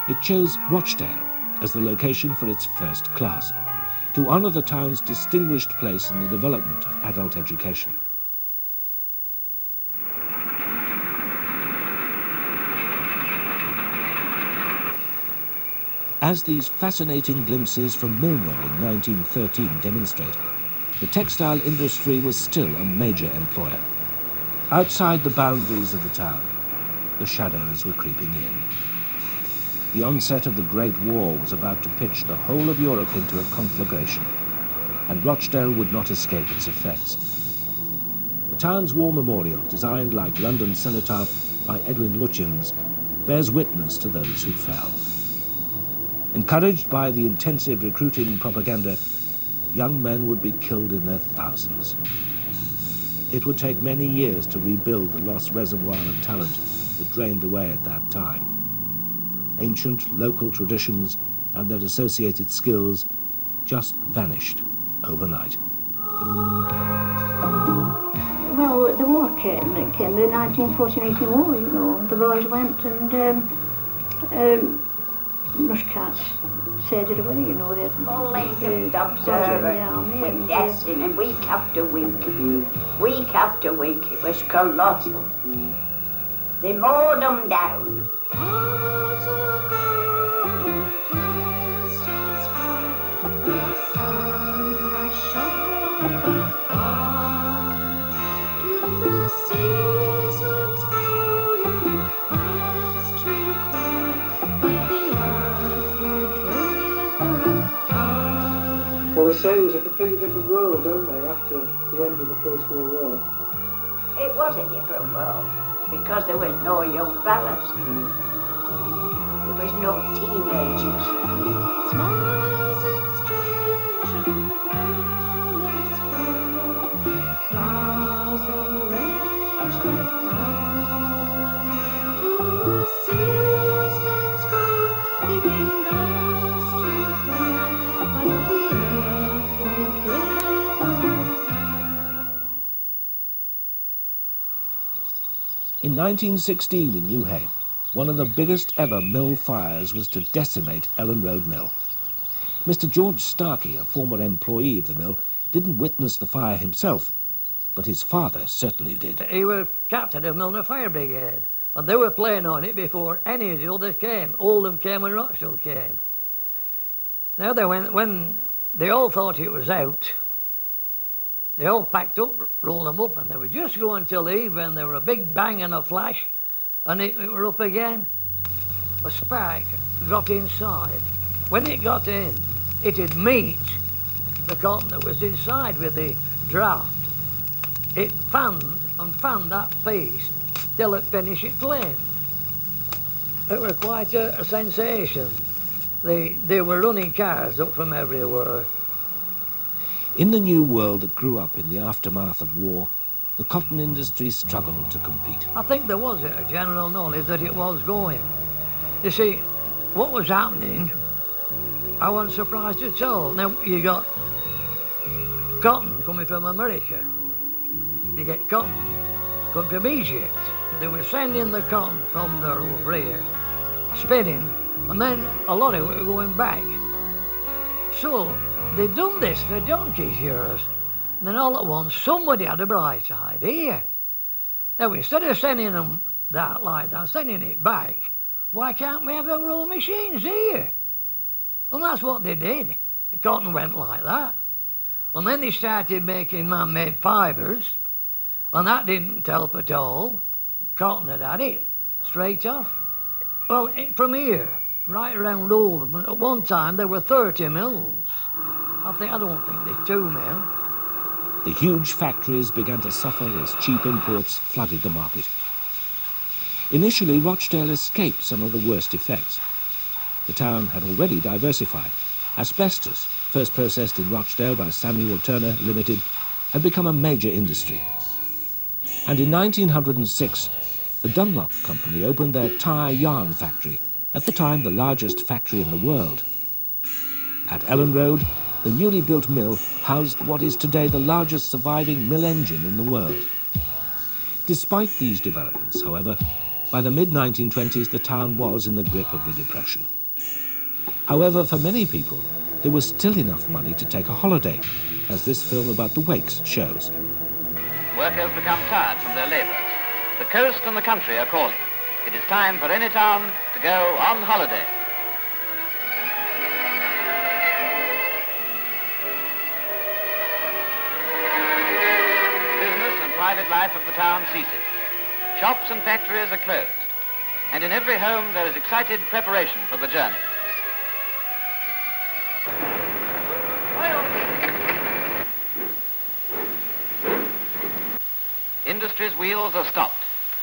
Speaker 1: it chose Rochdale as the location for its first class, to honour the town's distinguished place in the development of adult education. As these fascinating glimpses from Millwall in 1913 demonstrate, the textile industry was still a major employer. Outside the boundaries of the town, the shadows were creeping in. The onset of the Great War was about to pitch the whole of Europe into a conflagration, and Rochdale would not escape its effects. The town's war memorial, designed like London's cenotaph by Edwin Lutyens, bears witness to those who fell. Encouraged by the intensive recruiting propaganda, young men would be killed in their thousands. It would take many years to rebuild the lost reservoir of talent that drained away at that time. Ancient local traditions and their associated skills just vanished overnight.
Speaker 24: Well, the war came the 1914-18 war, you know. The boys went and rush carts sailed away, you know. They observer with destiny, and week after week, week after week, it was colossal. They mowed them down.
Speaker 13: Well, they say it was a completely different world, don't they, after the end of the First World War?
Speaker 24: It was a different world, because there were no young fellas. There was no teenagers.
Speaker 1: In 1916 in Newhaven, one of the biggest ever mill fires was to decimate Ellen Road Mill. Mr. George Starkey, a former employee of the mill, didn't witness the fire himself, but his father certainly did.
Speaker 17: He was captain of Milner Fire Brigade, and they were playing on it before any of the others came. Holden came and Rochdale came. Now when they all thought it was out, they all packed up, rolled them up, and they were just going to leave when there were a big bang and a flash, and it were up again. A spark got inside. When it got in, it'd meet the cotton that was inside with the draft. It fanned and fanned that piece till it finished it flamed. It was quite a sensation. They were running cars up from everywhere.
Speaker 1: In the new world that grew up in the aftermath of war, the cotton industry struggled to compete.
Speaker 17: I think there was a general knowledge that it was going. You see, what was happening, I wasn't surprised at all. Now, you got cotton coming from America. You get cotton coming from Egypt. They were sending the cotton from there over here, spinning, and then a lot of it were going back. So, they'd done this for donkey's years, and then all at once somebody had a bright idea. Now, instead of sending them that like that, sending it back, why can't we have our own machines here? And that's what they did. The cotton went like that. And then they started making man-made fibres, and that didn't help at all. Cotton had it, straight off. Well, from here, right around Holden, at one time there were 30 mills. I don't think there's 2 mills.
Speaker 1: The huge factories began to suffer as cheap imports flooded the market. Initially, Rochdale escaped some of the worst effects. The town had already diversified. Asbestos, first processed in Rochdale by Samuel Turner Limited, had become a major industry. And in 1906, the Dunlop Company opened their tyre yarn factory, at the time the largest factory in the world. At Ellen Road, the newly built mill housed what is today the largest surviving mill engine in the world. Despite these developments, however, by the mid-1920s the town was in the grip of the Depression. However, for many people, there was still enough money to take a holiday, as this film about the Wakes shows.
Speaker 18: Workers become tired from their labours. The coast and the country are calling. It is time for any town to go on holiday. Business and private life of the town ceases. Shops and factories are closed. And in every home there is excited preparation for the journey. Industry's wheels are stopped.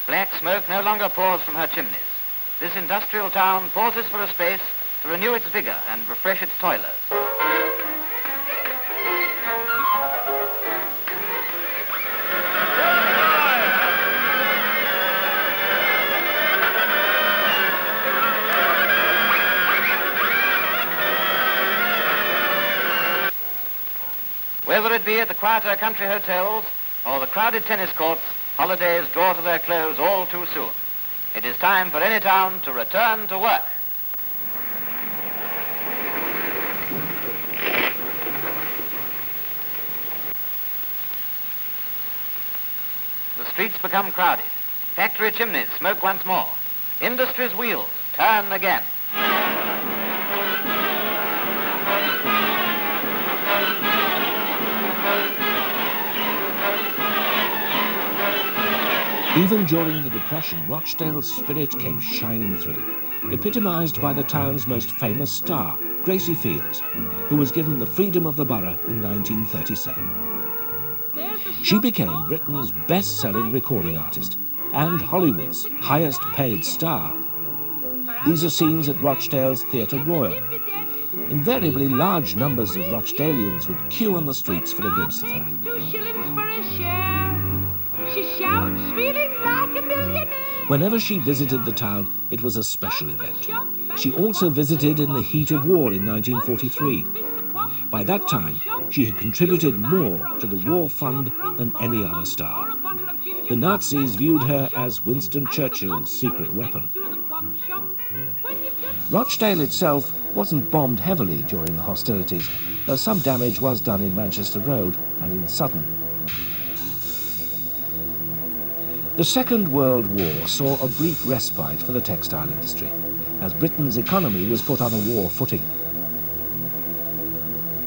Speaker 18: Black smoke no longer pours from her chimneys. This industrial town pauses for a space to renew its vigour and refresh its toilers. Whether it be at the quieter country hotels or the crowded tennis courts, holidays draw to their close all too soon. It is time for any town to return to work. The streets become crowded. Factory chimneys smoke once more. Industry's wheels turn again.
Speaker 1: Even during the Depression, Rochdale's spirit came shining through, epitomised by the town's most famous star, Gracie Fields, who was given the freedom of the borough in 1937. She became Britain's best-selling recording artist and Hollywood's highest-paid star. These are scenes at Rochdale's Theatre Royal. Invariably, large numbers of Rochdalians would queue on the streets for a glimpse of her.
Speaker 8: 2 shillings for a share. She shouts, feeling like a millionaire.
Speaker 1: Whenever she visited the town, it was a special event. She also visited in the heat of war in 1943. By that time, she had contributed more to the war fund than any other star. The Nazis viewed her as Winston Churchill's secret weapon. Rochdale itself wasn't bombed heavily during the hostilities, though some damage was done in Manchester Road and in Sutton. The Second World War saw a brief respite for the textile industry, as Britain's economy was put on a war footing.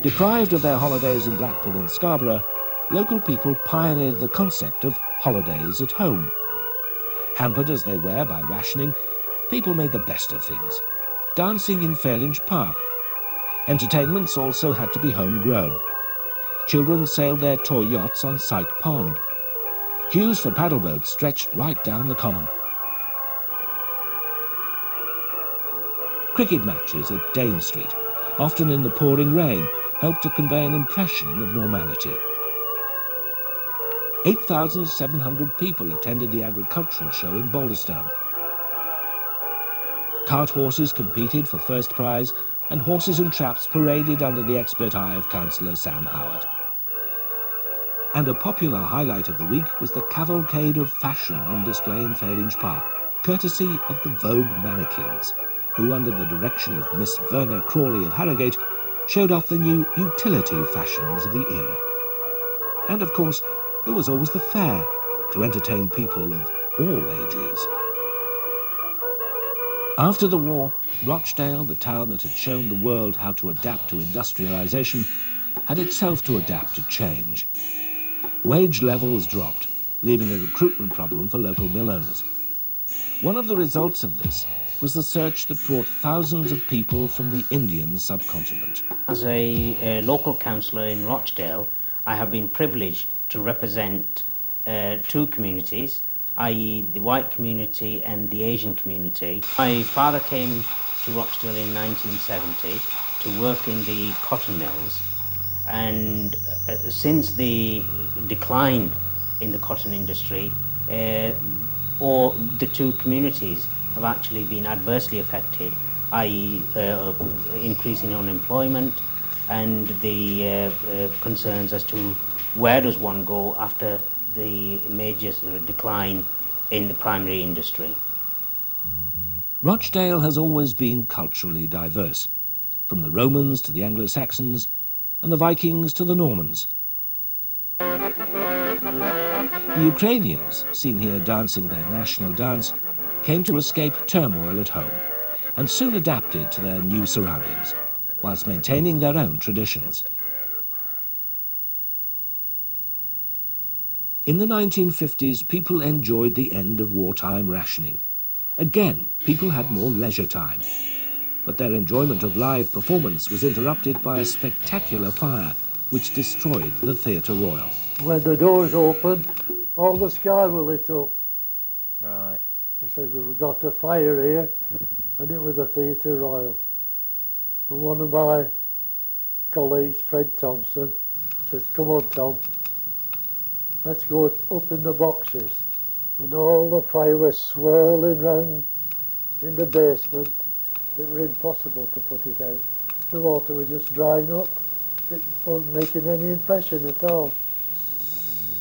Speaker 1: Deprived of their holidays in Blackpool and Scarborough, local people pioneered the concept of holidays at home. Hampered as they were by rationing, people made the best of things. Dancing in Fairlinge Park. Entertainments also had to be homegrown. Children sailed their toy yachts on Syke Pond. Queues for paddle boats stretched right down the common. Cricket matches at Dane Street, often in the pouring rain, helped to convey an impression of normality. 8,700 people attended the agricultural show in Balderstone. Cart horses competed for first prize, and horses and traps paraded under the expert eye of Councillor Sam Howard. And a popular highlight of the week was the cavalcade of fashion on display in Fairlinge Park, courtesy of the Vogue mannequins, who, under the direction of Miss Verna Crawley of Harrogate, showed off the new utility fashions of the era. And of course, there was always the fair, to entertain people of all ages. After the war, Rochdale, the town that had shown the world how to adapt to industrialisation, had itself to adapt to change. Wage levels dropped, leaving a recruitment problem for local mill owners. One of the results of this was the search that brought thousands of people from the Indian subcontinent.
Speaker 2: As a local councillor in Rochdale, I have been privileged to represent two communities, i.e. the white community and the Asian community. My father came to Rochdale in 1970 to work in the cotton mills, and since the decline in the cotton industry, or the two communities have actually been adversely affected, i.e. Increasing unemployment and the concerns as to where does one go after the major decline in the primary industry.
Speaker 1: Rochdale has always been culturally diverse, from the Romans to the Anglo-Saxons and the Vikings to the Normans. The Ukrainians, seen here dancing their national dance, came to escape turmoil at home and soon adapted to their new surroundings, whilst maintaining their own traditions. In the 1950s, people enjoyed the end of wartime rationing. Again, people had more leisure time. But their enjoyment of live performance was interrupted by a spectacular fire which destroyed the Theatre Royal.
Speaker 4: When the doors opened, all the sky was lit up.
Speaker 19: Right.
Speaker 4: They said, we've got a fire here, and it was the Theatre Royal. And one of my colleagues, Fred Thompson, says, come on, Tom, let's go up in the boxes. And all the fire was swirling round in the basement. It was impossible to put it out. The water was just drying up. It wasn't making any impression at all.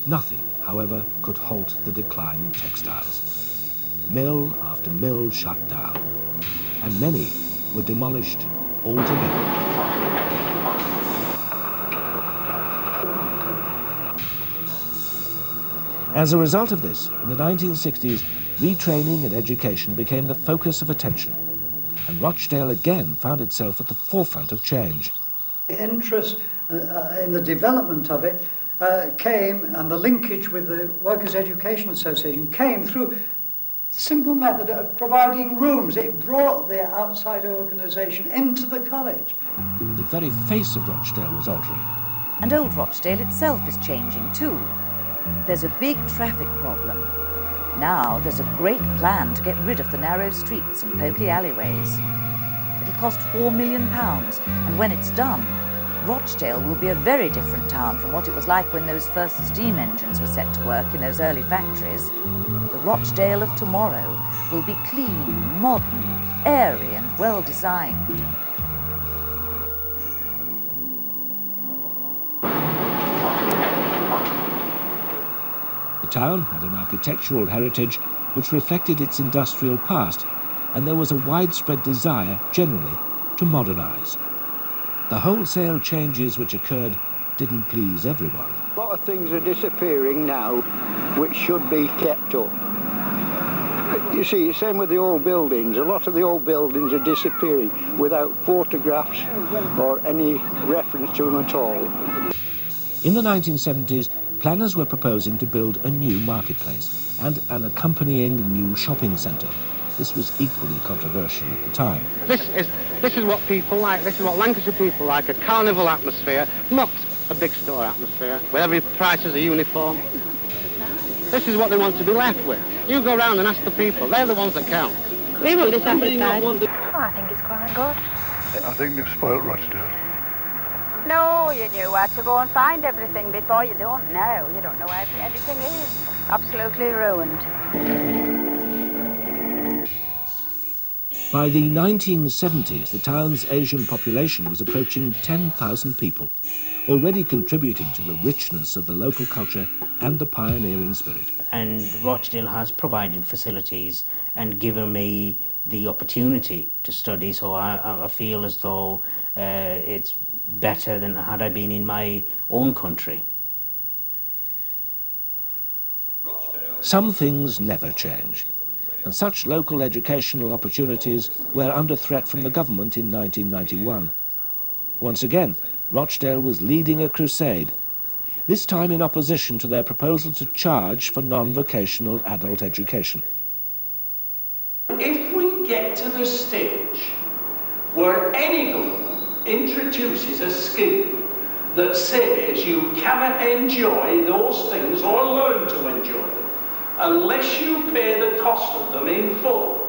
Speaker 1: Nothing, however, could halt the decline in textiles. Mill after mill shut down, and many were demolished altogether. As a result of this, in the 1960s, retraining and education became the focus of attention, and Rochdale again found itself at the forefront of change.
Speaker 20: The interest in the development of it came, and the linkage with the Workers' Education Association came through the simple method of providing rooms. It brought the outside organisation into the college.
Speaker 1: The very face of Rochdale was altering.
Speaker 12: And Old Rochdale itself is changing too. There's a big traffic problem. Now there's a great plan to get rid of the narrow streets and poky alleyways. It'll cost £4 million, and when it's done, Rochdale will be a very different town from what it was like when those first steam engines were set to work in those early factories. The Rochdale of tomorrow will be clean, modern, airy and well designed.
Speaker 1: The The town had an architectural heritage which reflected its industrial past, and there was a widespread desire, generally, to modernise. The wholesale changes which occurred didn't please everyone.
Speaker 5: A lot of things are disappearing now which should be kept up. You see, same with the old buildings. A lot of the old buildings are disappearing without photographs or any reference to them at all.
Speaker 1: In the 1970s, planners were proposing to build a new marketplace and an accompanying new shopping centre. This was equally controversial at the time.
Speaker 6: This is what people like. This is what Lancashire people like, a carnival atmosphere, not a big store atmosphere, where every price is a uniform. This is what they want to be left with. You go around and ask the people, they're the ones that count.
Speaker 23: We will dissatisfied. I think it's quite good.
Speaker 19: I think they've spoilt Rochdale.
Speaker 24: No, you knew where to go and find everything before. You don't know. You don't know where anything is. Absolutely ruined.
Speaker 1: By the 1970s, the town's Asian population was approaching 10,000 people, already contributing to the richness of the local culture and the pioneering spirit.
Speaker 2: And Rochdale has provided facilities and given me the opportunity to study, so I feel as though it's better than had I been in my own country.
Speaker 1: Some things never change, and such local educational opportunities were under threat from the government in 1991. Once again, Rochdale was leading a crusade, this time in opposition to their proposal to charge for non-vocational adult education.
Speaker 22: If we get to the stage where any government introduces a scheme that says you cannot enjoy those things or learn to enjoy them unless you pay the cost of them in full,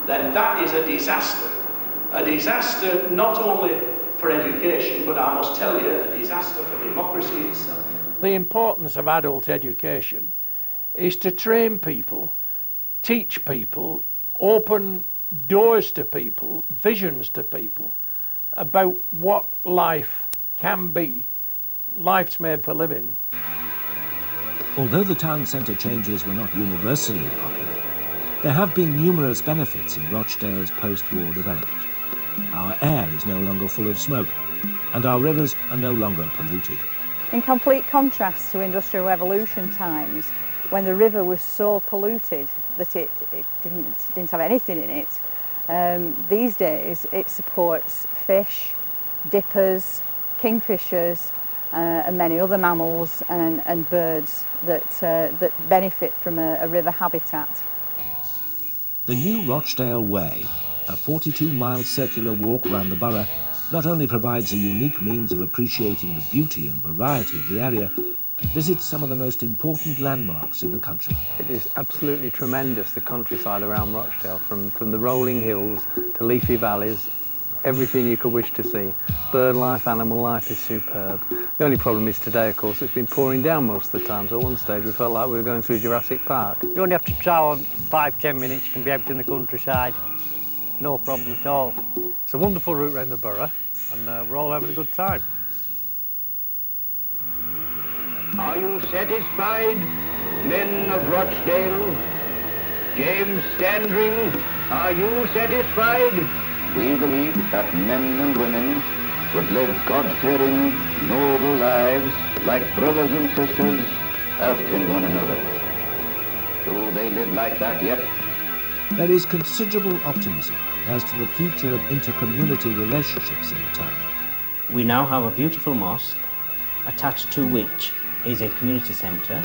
Speaker 22: then that is a disaster. A disaster not only for education, but I must tell you, a disaster for democracy itself.
Speaker 25: The importance of adult education is to train people, teach people, open doors to people, visions to people about what life can be. Life's made for living.
Speaker 1: Although the town centre changes were not universally popular, there have been numerous benefits in Rochdale's post-war development. Our air is no longer full of smoke, and our rivers are no longer polluted.
Speaker 26: In complete contrast to Industrial Revolution times, when the river was so polluted that it didn't have anything in it, these days it supports fish, dippers, kingfishers, and many other mammals and birds that benefit from a river habitat.
Speaker 1: The new Rochdale Way, a 42-mile circular walk round the borough, not only provides a unique means of appreciating the beauty and variety of the area, but visits some of the most important landmarks in the country.
Speaker 27: It is absolutely tremendous, the countryside around Rochdale, from the rolling hills to leafy valleys, everything you could wish to see. Bird life, animal life is superb. The only problem is today, of course, it's been pouring down most of the time, so at one stage we felt like we were going through Jurassic Park.
Speaker 28: You only have to travel 5–10 minutes, you can be out in the countryside, no problem at all.
Speaker 29: It's a wonderful route around the borough, and we're all having a good time.
Speaker 3: Are you satisfied, men of Rochdale? James Standring, are you satisfied? We believe that men and women would live God-fearing, noble lives like brothers and sisters, helping one another. Do they live like that yet?
Speaker 1: There is considerable optimism as to the future of inter-community relationships in the town.
Speaker 2: We now have a beautiful mosque, attached to which is a community centre,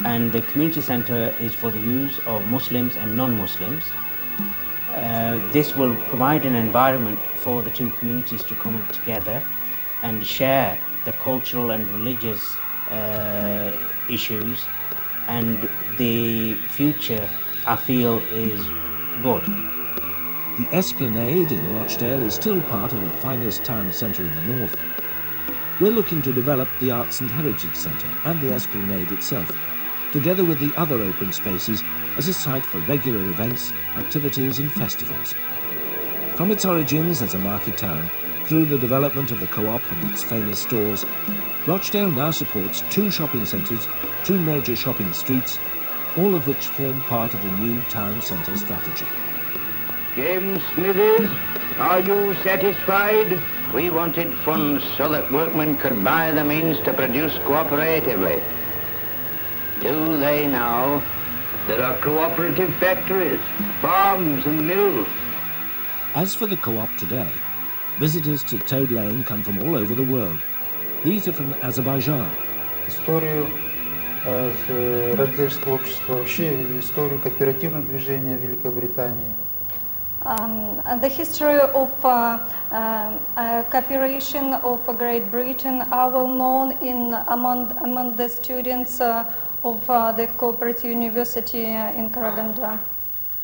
Speaker 2: and the community centre is for the use of Muslims and non-Muslims. This will provide an environment for the two communities to come together and share the cultural and religious issues, and the future, I feel, is good.
Speaker 1: The Esplanade in Rochdale is still part of the finest town centre in the north. We're looking to develop the Arts and Heritage Centre and the Esplanade itself, together with the other open spaces, as a site for regular events, activities and festivals. From its origins as a market town, through the development of the Co-op and its famous stores, Rochdale now supports 2 shopping centres, 2 major shopping streets, all of which form part of the new town centre strategy.
Speaker 3: James Smithers, are you satisfied? We wanted funds so that workmen could buy the means to produce cooperatively. Do they now? There are cooperative factories, farms and mills.
Speaker 1: As for the co-op today, visitors to Toad Lane come from all over the world. These are from Azerbaijan.
Speaker 7: Историю рождельского общества вообще, историю кооперативного движения Великобритании.
Speaker 9: And the history of cooperation of Great Britain are well known among the students of the Cooperative University in Karaganda.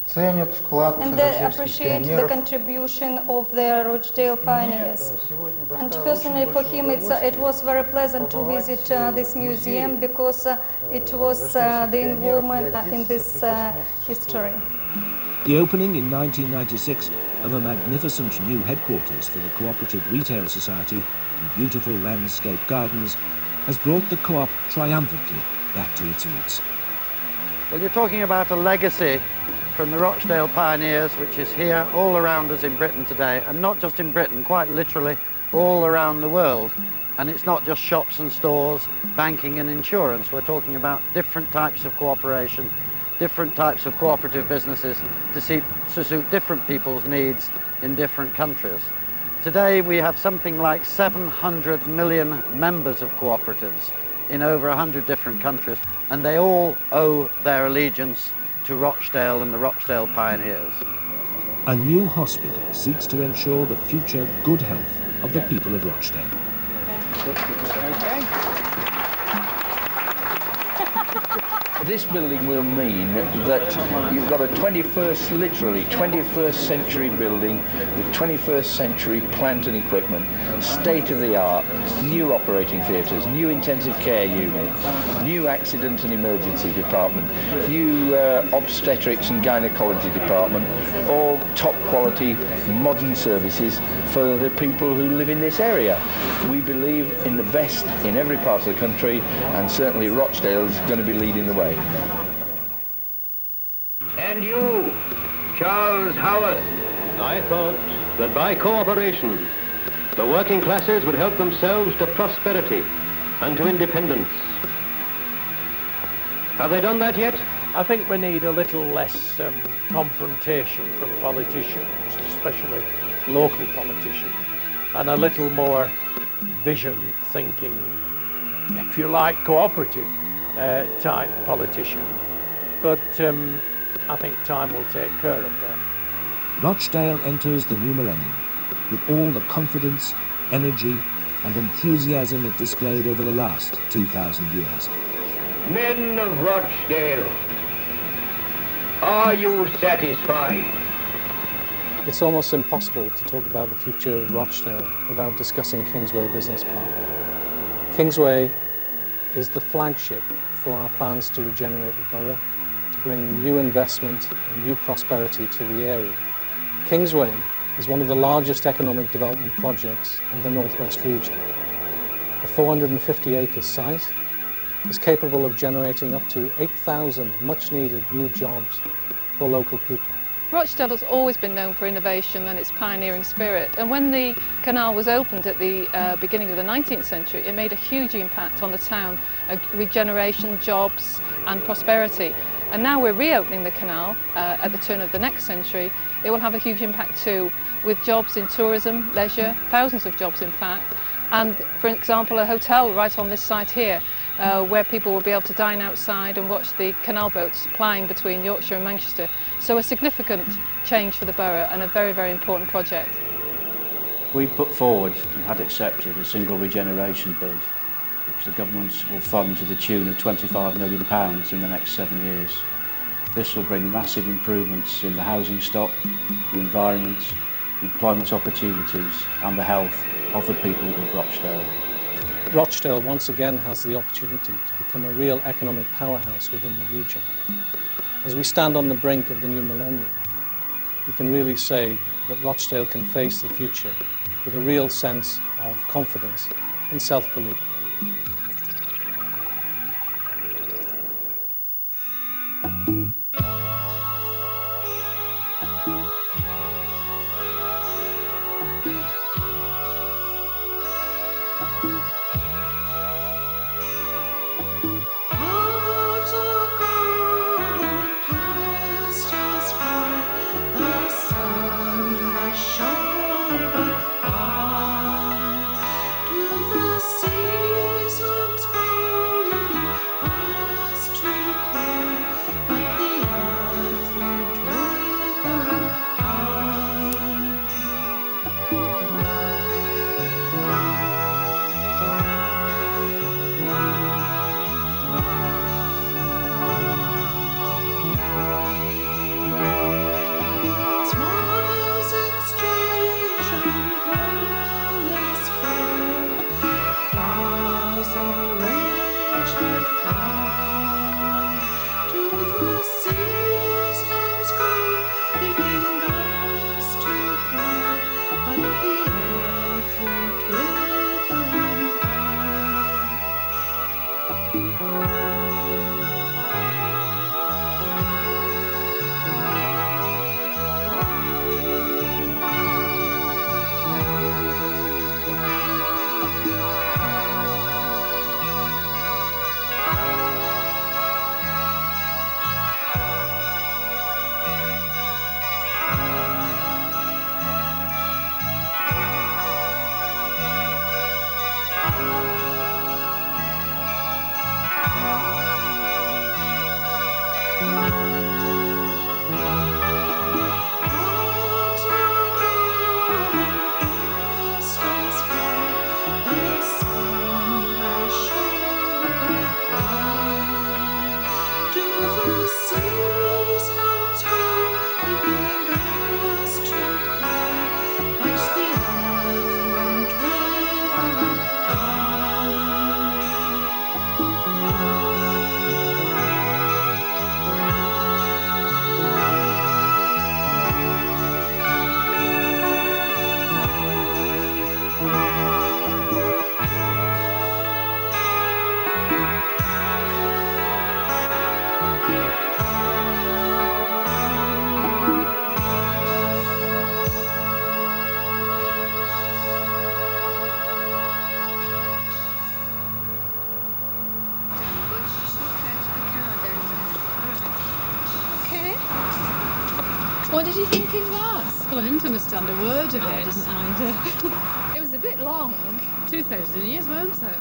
Speaker 7: Ценят вклад
Speaker 9: And they appreciate the contribution of the Rochdale pioneers. And personally for him it was very pleasant to visit this museum because it was the involvement in this history.
Speaker 1: The opening in 1996 of a magnificent new headquarters for the Cooperative Retail Society and beautiful landscape gardens has brought the co-op triumphantly back to its roots.
Speaker 10: Well, you're talking about a legacy from the Rochdale pioneers, which is here all around us in Britain today, and not just in Britain, quite literally all around the world. And it's not just shops and stores, banking and insurance. We're talking about different types of cooperation, different types of cooperative businesses to suit different people's needs in different countries. Today we have something like 700 million members of cooperatives in over 100 different countries, and they all owe their allegiance to Rochdale and the Rochdale pioneers.
Speaker 1: A new hospital seeks to ensure the future good health of the people of Rochdale.
Speaker 11: Okay. This building will mean that you've got a 21st century building with 21st century plant and equipment, state-of-the-art, new operating theatres, new intensive care unit, new accident and emergency department, new obstetrics and gynecology department, all top quality modern services for the people who live in this area. We believe in the best in every part of the country, and certainly Rochdale's going to be leading the way.
Speaker 3: And you, Charles Howard?
Speaker 13: I thought that by cooperation, the working classes would help themselves to prosperity and to independence. Have they done that yet?
Speaker 25: I think we need a little less confrontation from politicians, especially local politicians, and a little more vision thinking, if you like, cooperative type politician. But I think time will take care of that.
Speaker 1: Rochdale enters the new millennium with all the confidence, energy and enthusiasm it displayed over the last 2,000 years.
Speaker 3: Men of Rochdale, are you satisfied?
Speaker 14: It's almost impossible to talk about the future of Rochdale without discussing Kingsway Business Park. Kingsway is the flagship for our plans to regenerate the borough, to bring new investment and new prosperity to the area. Kingsway is one of the largest economic development projects in the Northwest region. The 450-acre site is capable of generating up to 8,000 much-needed new jobs for local people.
Speaker 15: Rochdale has always been known for innovation and its pioneering spirit, and when the canal was opened at the beginning of the 19th century, it made a huge impact on the town, regeneration, jobs and prosperity. And now we're reopening the canal at the turn of the next century. It will have a huge impact too, with jobs in tourism, leisure, thousands of jobs in fact, and for example a hotel right on this site here where people will be able to dine outside and watch the canal boats plying between Yorkshire and Manchester. So a significant change for the borough and a very, very important project.
Speaker 16: We put forward and had accepted a single regeneration bid, which the government will fund to the tune of £25 million in the next 7 years. This will bring massive improvements in the housing stock, the environment, employment opportunities and the health of the people of Rochdale.
Speaker 14: Rochdale once again has the opportunity to become a real economic powerhouse within the region. As we stand on the brink of the new millennium, we can really say that Rochdale can face the future with a real sense of confidence and self-belief.
Speaker 4: What did you think of that?
Speaker 5: Well, I didn't understand a word of it.
Speaker 4: I didn't either.
Speaker 5: It was a bit long. 2,000 years, weren't it?